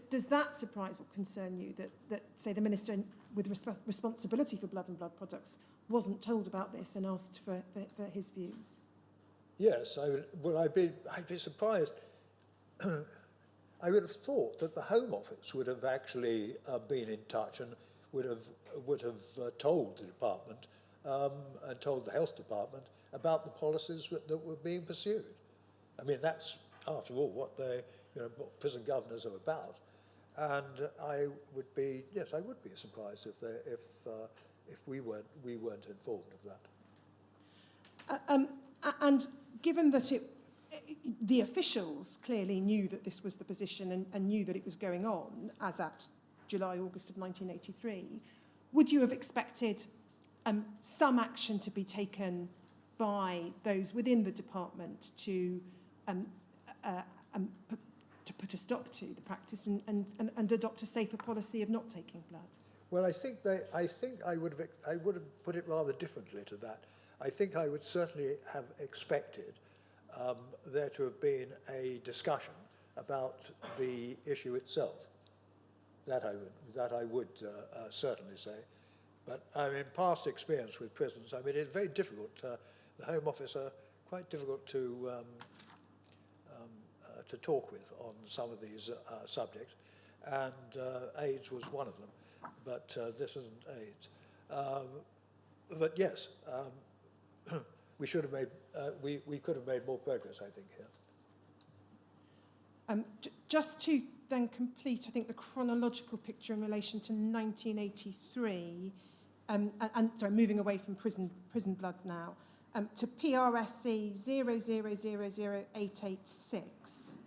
Does that surprise or concern you that say, the minister with responsibility for blood and blood products wasn't told about this and asked for his views? Yes, I'd be surprised. I would have thought that the Home Office would have actually been in touch and would have told the department and told the health department about the policies that were being pursued. I mean, that's, after all, what what prison governors are about. And I would be surprised if we weren't informed of that. And given that the officials clearly knew that this was the position and knew that it was going on as at July, August of 1983, would you have expected some action to be taken by those within the department to put a stop to the practice and adopt a safer policy of not taking blood? Well, I think I would have put it rather differently to that. I think I would certainly have expected there to have been a discussion about the issue itself. That I would certainly say. But I mean, past experience with prisons, I mean, it's very difficult. The Home Office are quite difficult to talk with on some of these subjects, and AIDS was one of them. But this isn't AIDS. But yes, we should have made we could have made more progress, I think, here. Just to then complete, I think, the chronological picture in relation to 1983, and sorry, moving away from prison blood now, to PRSE 0000886.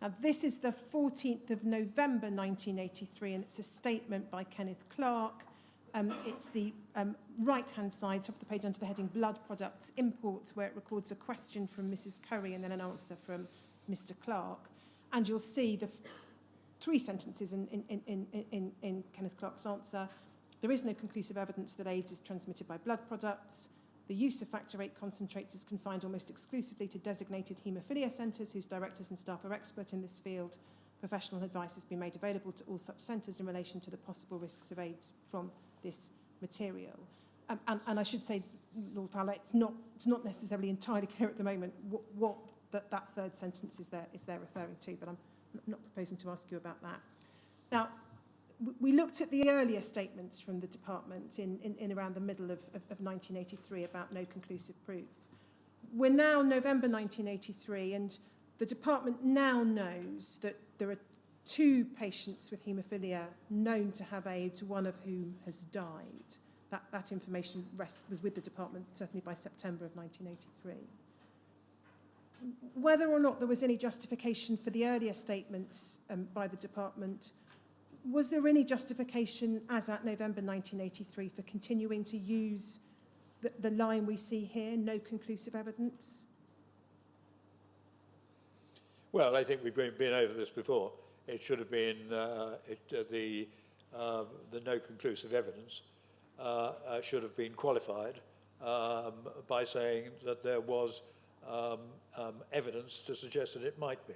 Now, this is the 14th of November 1983, and it's a statement by Kenneth Clark. It's the right-hand side, top of the page, under the heading Blood Products Imports, where it records a question from Mrs. Curry and then an answer from Mr. Clark. And you'll see the three sentences in Kenneth Clark's answer. There is no conclusive evidence that AIDS is transmitted by blood products. The use of factor VIII concentrates is confined almost exclusively to designated haemophilia centres whose directors and staff are expert in this field. Professional advice has been made available to all such centres in relation to the possible risks of AIDS from this material. And I should say, Lord Fowler, it's not necessarily entirely clear at the moment what that third sentence is there referring to, but I'm not proposing to ask you about that. Now, we looked at the earlier statements from the department in around the middle of 1983 about no conclusive proof. We're now November 1983, and the department now knows that there are 2 patients with haemophilia known to have AIDS, one of whom has died. That information was with the department certainly by September of 1983. Whether or not there was any justification for the earlier statements by the department, was there any justification as at November 1983 for continuing to use the line we see here, no conclusive evidence? Well, I think we've been over this before. It should have been the no conclusive evidence should have been qualified by saying that there was evidence to suggest that it might be.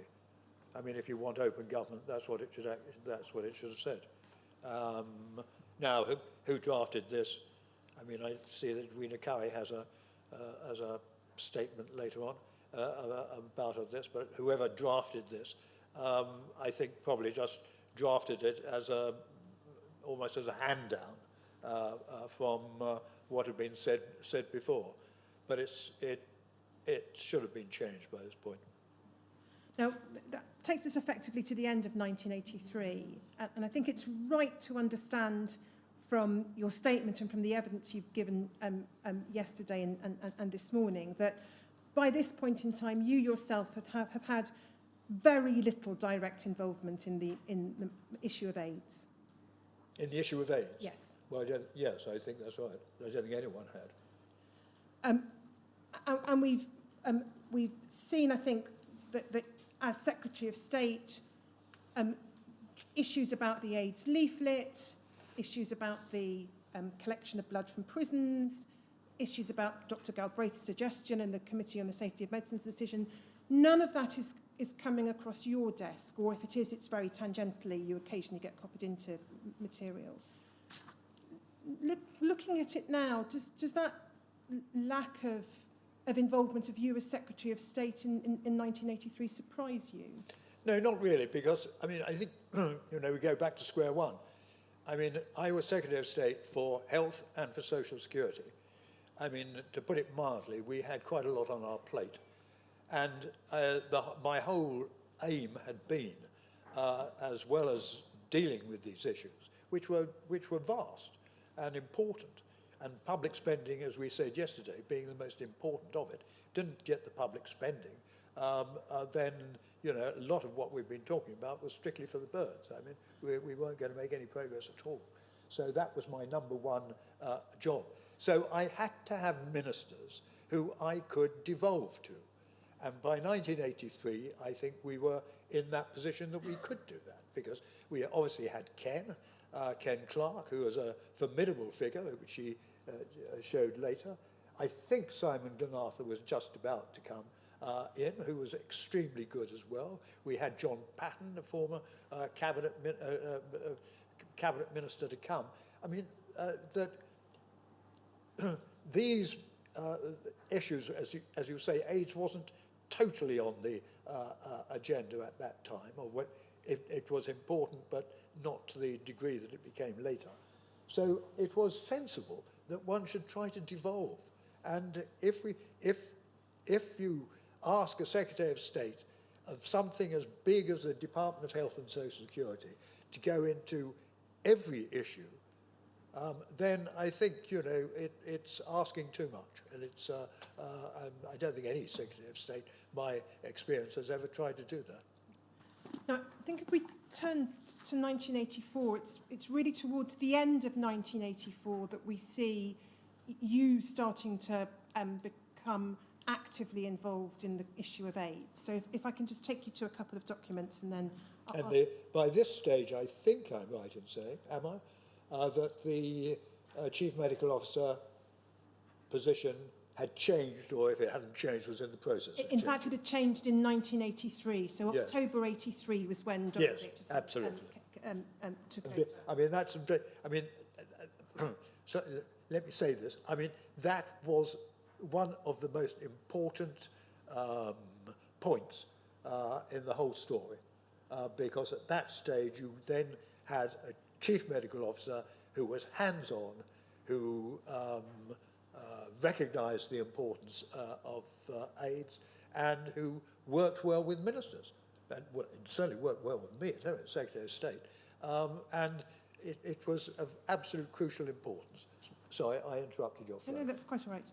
I mean, if you want open government, that's what it should have said. Now, who drafted this? I mean, I see that Rena Curry has a statement later on about this, but whoever drafted this, I think probably just drafted it as almost as a hand down from what had been said before. But it should have been changed by this point. Now, that takes us effectively to the end of 1983, and I think it's right to understand from your statement and from the evidence you've given yesterday and this morning that by this point in time, you yourself have had very little direct involvement in the issue of AIDS. In the issue of AIDS? Yes. Well, yes, I think that's right. I don't think anyone had. And we've seen, I think, that as Secretary of State, issues about the AIDS leaflet, issues about the collection of blood from prisons, issues about Dr. Galbraith's suggestion and the Committee on the Safety of Medicine's decision, none of that is coming across your desk, or if it is, it's very tangentially. You occasionally get copied into material. Looking at it now, does that lack of involvement of you as Secretary of State in 1983 surprise you? No, not really, because, I mean, I think, we go back to square one. I mean, I was Secretary of State for Health and for Social Security. I mean, to put it mildly, we had quite a lot on our plate. And my whole aim had been, as well as dealing with these issues, which were vast and important, and public spending, as we said yesterday, being the most important of it, didn't get the public spending, then, you know, a lot of what we've been talking about was strictly for the birds. I mean, we weren't going to make any progress at all. So that was my number one job. So I had to have ministers who I could devolve to. And by 1983, I think we were in that position that we could do that, because we obviously had Ken Clarke, who was a formidable figure, which he showed later. I think Simon Donarthur was just about to come in, who was extremely good as well. We had John Patton, a former cabinet minister, to come. I mean, that these issues, as you say, AIDS wasn't totally on the agenda at that time, or what it was important, but not to the degree that it became later. So it was sensible that one should try to devolve. And if you ask a Secretary of State of something as big as the Department of Health and Social Security to go into every issue, then I think, you know, it's asking too much. And it's, I don't think any Secretary of State, my experience, has ever tried to do that. Now, I think if we turn to 1984, it's really towards the end of 1984 that we see you starting to become actively involved in the issue of AIDS. So if I can just take you to a couple of documents and then... By this stage, I think I'm right in saying, am I, that the Chief Medical Officer position had changed, or if it hadn't changed, was in the process. In fact, it had changed in 1983. So yes. October 83 was when Dr. Yes, Richardson absolutely. Took over. I mean, that's... I mean, so let me say this. I mean, that was one of the most important points in the whole story, because at that stage you then had a Chief Medical Officer who was hands-on, who recognised the importance of AIDS, and who worked well with ministers. And well, it certainly worked well with me as Secretary of State. And it was of absolute crucial importance. Sorry, I interrupted your flow. No, that's quite all right.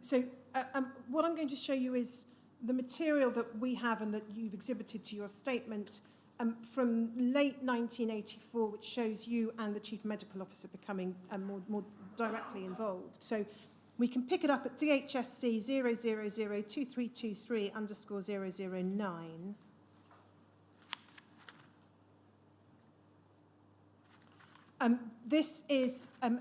So what I'm going to show you is the material that we have and that you've exhibited to your statement from late 1984, which shows you and the Chief Medical Officer becoming more directly involved. So we can pick it up at DHSC 0002323_009. This is a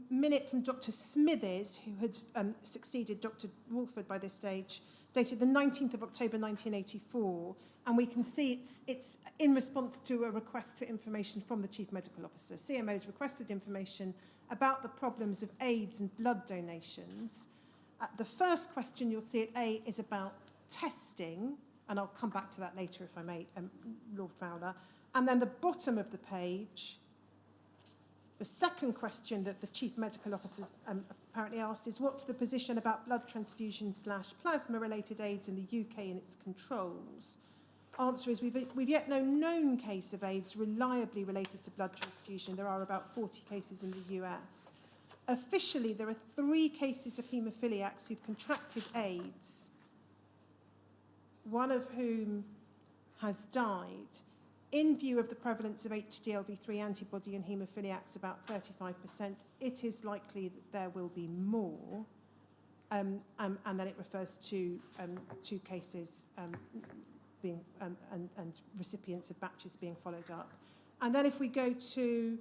minute from Dr. Smithies, who had succeeded Dr. Walford by this stage, dated the 19th of October 1984, and we can see it's in response to a request for information from the Chief Medical Officer. CMO's requested information about the problems of AIDS and blood donations. The first question you'll see at A is about testing, and I'll come back to that later if I may, Lord Fowler. And then the bottom of the page, the second question that the Chief Medical Officer apparently asked is, what's the position about blood transfusion/plasma-related AIDS in the UK and its controls? Answer is, we've yet no known case of AIDS reliably related to blood transfusion. There are about 40 cases in the US. Officially, there are 3 cases of haemophiliacs who've contracted AIDS, one of whom has died. In view of the prevalence of HDLV3 antibody in haemophiliacs, about 35%, it is likely that there will be more. And then it refers to 2 cases being and recipients of batches being followed up. And then if we go to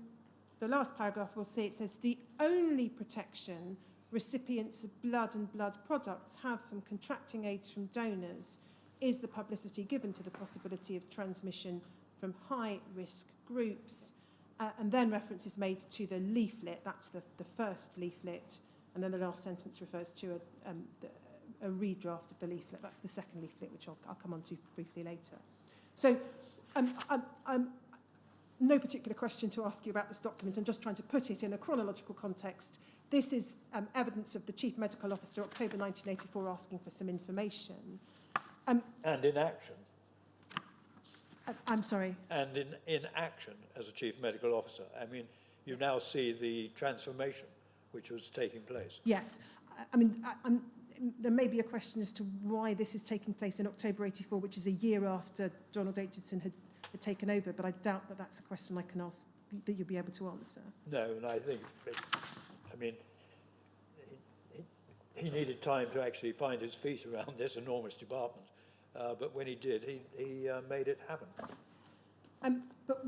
the last paragraph, we'll see it says, the only protection recipients of blood and blood products have from contracting AIDS from donors is the publicity given to the possibility of transmission from high-risk groups, and then reference is made to the leaflet. That's the first leaflet, and then the last sentence refers to a redraft of the leaflet. That's the second leaflet, which I'll come on to briefly later. So no particular question to ask you about this document. I'm just trying to put it in a chronological context This is evidence of the Chief Medical Officer, October 1984, asking for some information. And in action. I'm sorry. And in action as a Chief Medical Officer. I mean, you now see the transformation which was taking place. Yes. I mean, there may be a question as to why this is taking place in October 84, which is a year after Donald Aitchison had taken over, but I doubt that that's a question I can ask that you'll be able to answer. No, and I think, he needed time to actually find his feet around this enormous department. But when he did, he made it happen. But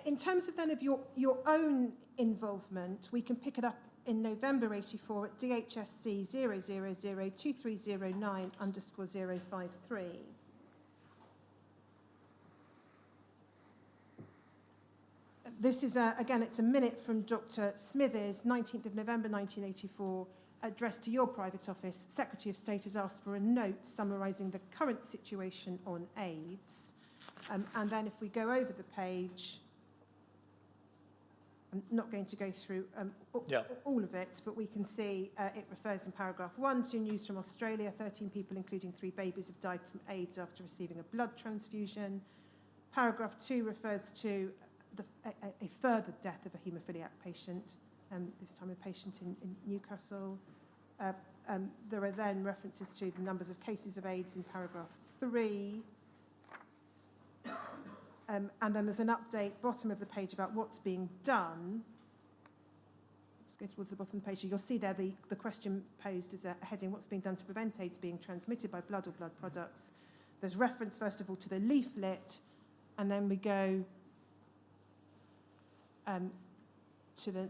in terms of then of your own involvement, we can pick it up in November 84 at DHSC 0002309_053. This is, again, it's a minute from Dr. Smithers, 19th of November 1984, addressed to your private office. Secretary of State has asked for a note summarising the current situation on AIDS. And then if we go over the page, I'm not going to go through all of it, but we can see it refers in paragraph 1 to news from Australia. 13 people, including 3 babies, have died from AIDS after receiving a blood transfusion. Paragraph 2 refers to a further death of a haemophiliac patient, this time a patient in Newcastle. There are then references to the numbers of cases of AIDS in paragraph 3. And then there's an update, bottom of the page, about what's being done. Let's go towards the bottom of the page. You'll see there the question posed as a heading, what's being done to prevent AIDS being transmitted by blood or blood products. There's reference, first of all, to the leaflet, and then we go to the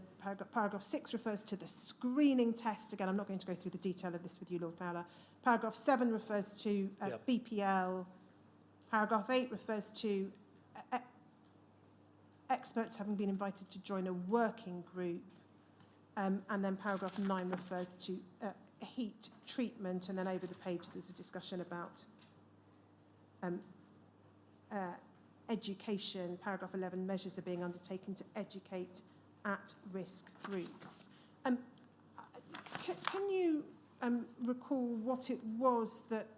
paragraph 6 refers to the screening test. Again, I'm not going to go through the detail of this with you, Lord Fowler. Paragraph 7 refers to BPL. Paragraph 8 refers to experts having been invited to join a working group. And then paragraph 9 refers to heat treatment. And then over the page, there's a discussion about education. Paragraph 11, measures are being undertaken to educate at-risk groups. Can you recall what it was that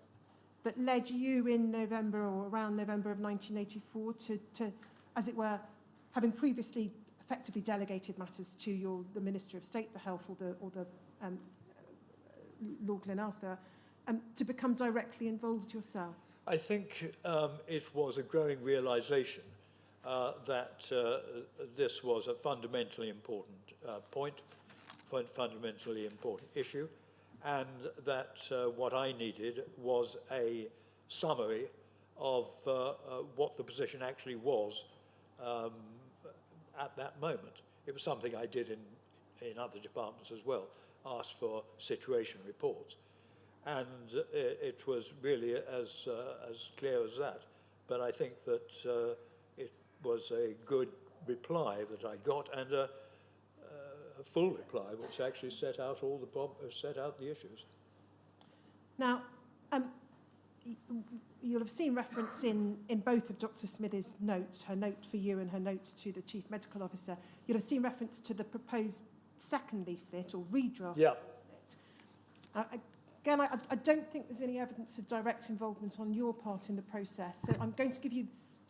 led you in November or around November of 1984 to, as it were, having previously effectively delegated matters to the Minister of State for Health or the Lord Glenarthur, to become directly involved yourself? I think it was a growing realisation that this was a fundamentally important fundamentally important issue, and that what I needed was a summary of what the position actually was at that moment. It was something I did in other departments as well, asked for situation reports. And it was really as clear as that. But I think that it was a good reply that I got, and a full reply, which actually set out all the issues. Now, you'll have seen reference in both of Dr. Smithers' notes, her note for you and her note to the Chief Medical Officer. You'll have seen reference to the proposed second leaflet or redraft leaflet. Again, I don't think there's any evidence of direct involvement on your part in the process. So I'm going to give you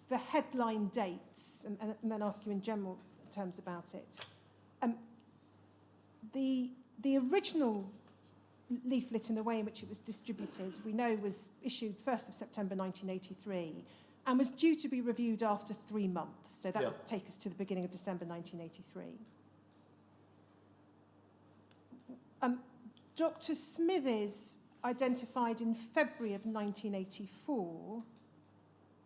the headline dates and then ask you in general terms about it. The original leaflet and the way in which it was distributed, we know, was issued 1st of September 1983 and was due to be reviewed after 3 months. So that would take us to the beginning of December 1983. Dr. Smithers identified in February of 1984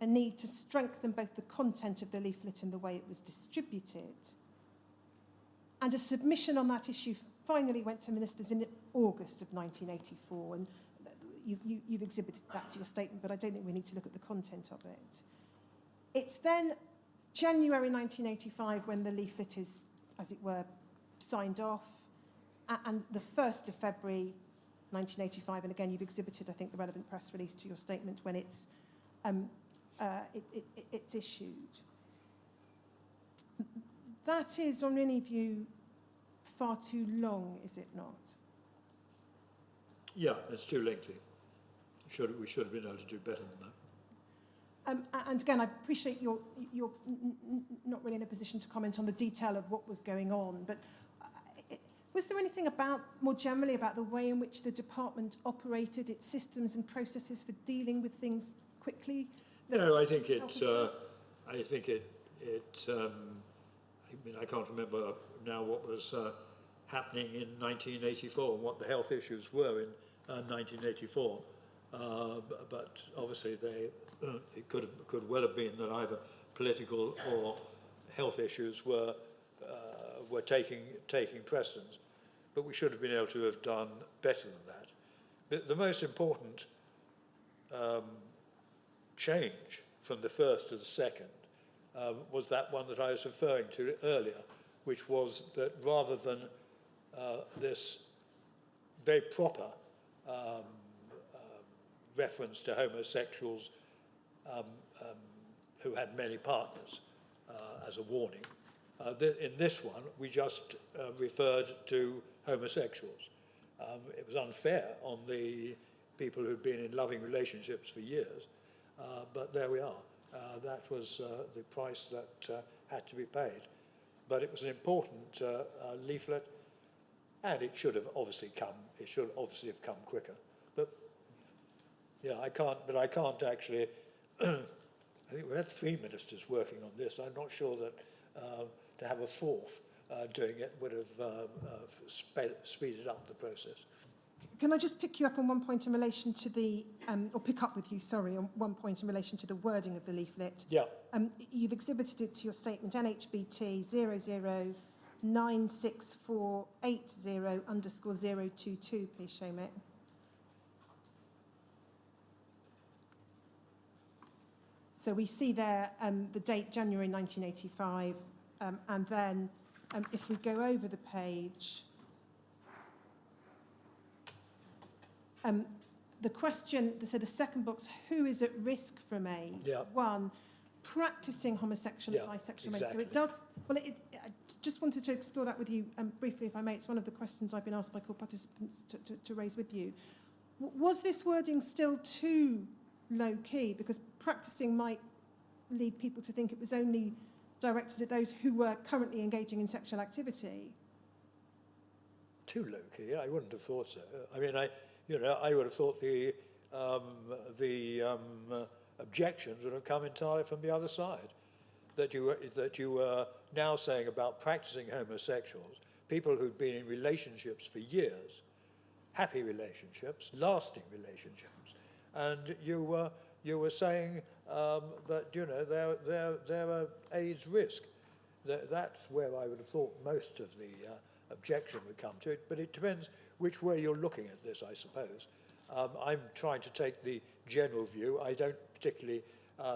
a need to strengthen both the content of the leaflet and the way it was distributed. And a submission on that issue finally went to ministers in August of 1984. And you've exhibited that to your statement, but I don't think we need to look at the content of it. It's then January 1985 when the leaflet is, as it were, signed off. And the 1st of February 1985, and again, you've exhibited, I think, the relevant press release to your statement when it's issued. That is, on any view, far too long, is it not? Yeah, it's too lengthy. We should have been able to do better than that. And again, I appreciate you're not really in a position to comment on the detail of what was going on, but was there anything more generally about the way in which the department operated its systems and processes for dealing with things quickly? No, I think I can't remember now what was happening in 1984 and what the health issues were in 1984. But obviously it could well have been that either political or health issues were taking precedence. But we should have been able to have done better than that. But the most important change from the first to the second was that one that I was referring to earlier, which was that rather than this very proper reference to homosexuals who had many partners as a warning, in this one we just referred to homosexuals. It was unfair on the people who'd been in loving relationships for years, but there we are. That was the price that had to be paid. But it was an important leaflet, and it should have obviously have come quicker. But yeah, I can't actually. I think we had 3 ministers working on this. I'm not sure that to have a fourth doing it would have speeded up the process. Can I just pick you up on one point in relation to or pick up with you, sorry, on one point in relation to the wording of the leaflet? Yeah. You've exhibited it to your statement NHBT 0096480022, please show me. So we see there the date January 1985, and then if we go over the page, the question, so the second box, who is at risk from AIDS? Yeah. One, practising homosexual and bisexual mates. Exactly. So it does, well, I just wanted to explore that with you briefly, if I may. It's one of the questions I've been asked by co-participants to raise with you. Was this wording still too low-key? Because practising might lead people to think it was only directed at those who were currently engaging in sexual activity. Too low-key? I wouldn't have thought so. I mean, I would have thought the objections would have come entirely from the other side. That you were now saying about practicing homosexuals, people who'd been in relationships for years, happy relationships, lasting relationships, and you were saying that there are AIDS risk. That's where I would have thought most of the objection would come to it. But it depends which way you're looking at this, I suppose. I'm trying to take the general view. I don't particularly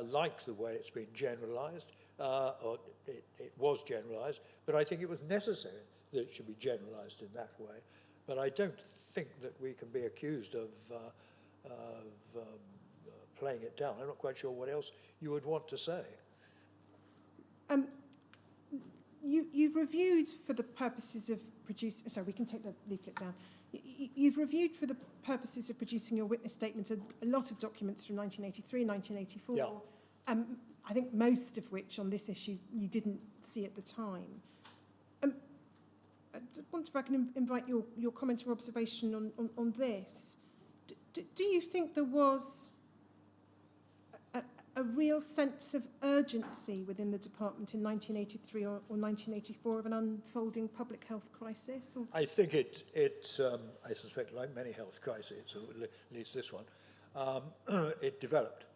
like the way it's been generalised, or it was generalised, but I think it was necessary that it should be generalised in that way. But I don't think that we can be accused of playing it down. I'm not quite sure what else you would want to say. You've reviewed for the purposes of producing... Sorry, we can take the leaflet down. You've reviewed for the purposes of producing your witness statement a lot of documents from 1983, 1984. Yeah. I think most of which on this issue you didn't see at the time. I wonder if I can invite your comment or observation on this. Do you think there was a real sense of urgency within the department in 1983 or 1984 of an unfolding public health crisis? Or? I think I suspect, like many health crises, or at least this one, it developed,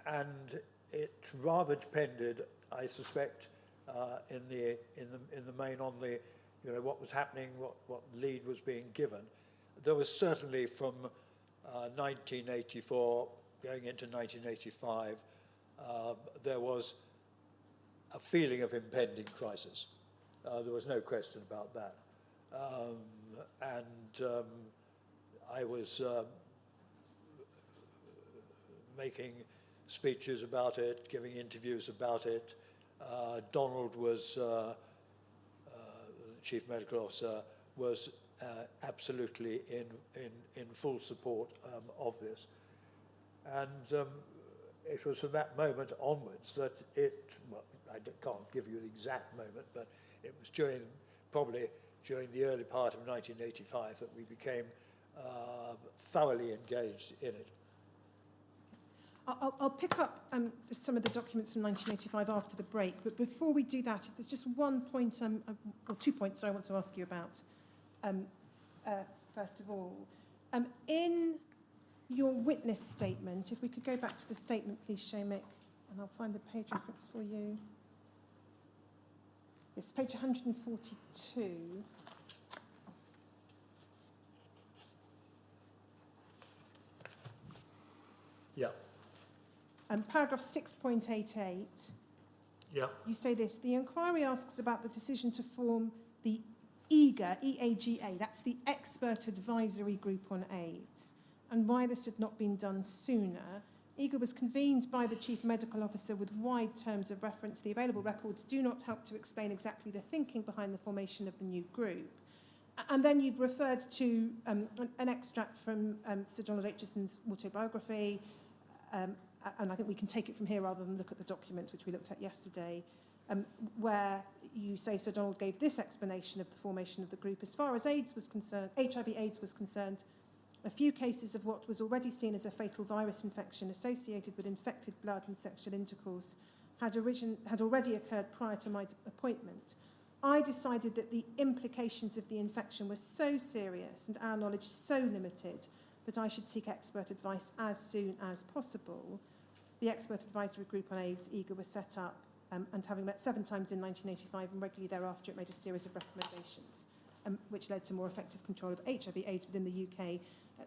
and it rather depended, I suspect, in the main on the, what was happening, what lead was being given. There was certainly from 1984 going into 1985, there was a feeling of impending crisis. There was no question about that. I was making speeches about it, giving interviews about it. Donald was Chief Medical Officer, was absolutely in full support of this. And it was from that moment onwards that well, I can't give you the exact moment, but it was probably during the early part of 1985 that we became thoroughly engaged in it. I'll pick up some of the documents from 1985 after the break, but before we do that, there's just one point, or 2 points I want to ask you about. First of all, in your witness statement, if we could go back to the statement, please, Seamus, and I'll find the page reference for you. It's page 142. Yeah. Paragraph 6.88. Yeah. You say this: the inquiry asks about the decision to form the EAGA, E-A-G-A, that's the Expert Advisory Group on AIDS, and why this had not been done sooner. EAGA was convened by the Chief Medical Officer with wide terms of reference. The available records do not help to explain exactly the thinking behind the formation of the new group. And then you've referred to an extract from Sir Donald Aitchison's autobiography, and I think we can take it from here rather than look at the document which we looked at yesterday, where you say Sir Donald gave this explanation of the formation of the group. As far as AIDS was concerned, HIV/AIDS was concerned, a few cases of what was already seen as a fatal virus infection associated with infected blood and sexual intercourse had already occurred prior to my appointment. I decided that the implications of the infection were so serious and our knowledge so limited that I should seek expert advice as soon as possible. The Expert Advisory Group on AIDS, EAGA, was set up, and having met 7 times in 1985 and regularly thereafter, it made a series of recommendations, which led to more effective control of HIV/AIDS within the UK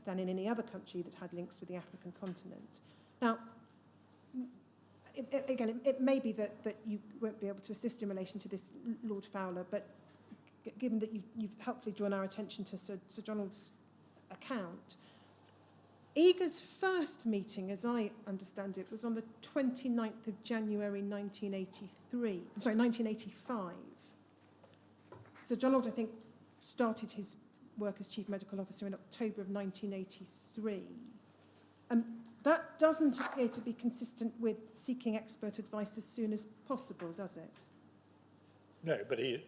than in any other country that had links with the African continent. Now, it may be that you won't be able to assist in relation to this, Lord Fowler, but given that you've helpfully drawn our attention to Sir Donald's account, EAGA's first meeting, as I understand it, was on the 29th of January 1985. Sir Donald, I think, started his work as Chief Medical Officer in October of 1983. That doesn't appear to be consistent with seeking expert advice as soon as possible, does it? No, but he,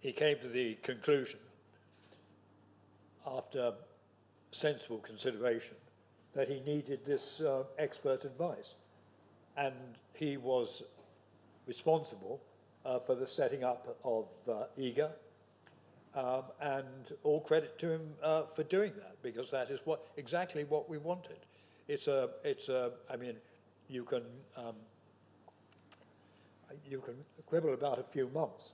he came to the conclusion, after sensible consideration, that he needed this expert advice. And he was responsible for the setting up of EAGA, and all credit to him for doing that, because that is exactly what we wanted. I mean, you can quibble about a few months,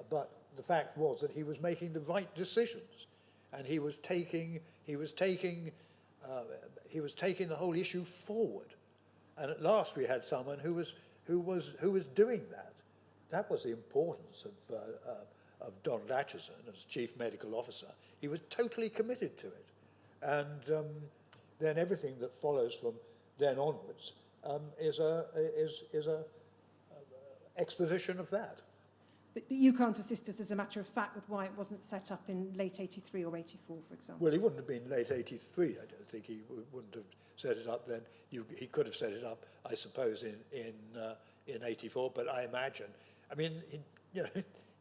but the fact was that he was making the right decisions, and he was taking the whole issue forward. And at last we had someone who was doing that. That was the importance of Donald Aitchison as Chief Medical Officer. He was totally committed to it, and then everything that follows from then onwards is a exposition of that. But you can't assist us as a matter of fact with why it wasn't set up in late 83 or 84, for example? Well, he wouldn't have been late 83, I don't think. He wouldn't have set it up then. He could have set it up, I suppose, in 84, but I imagine, I mean,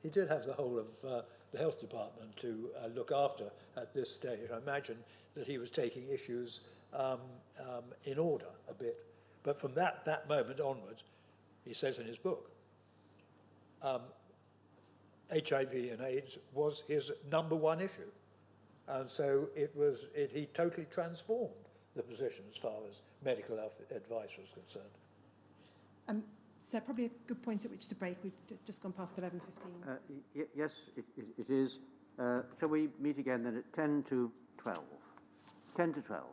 he did have the whole of the health department to look after at this stage. I imagine that he was taking issues in order a bit. But from that moment onwards, he says in his book, HIV and AIDS was his #1 issue. And so he totally transformed the position as far as medical advice was concerned. So probably a good point at which to break. We've just gone past 11:15. Yes, it is. Shall we meet again then at 10 to 12? 10 to 12.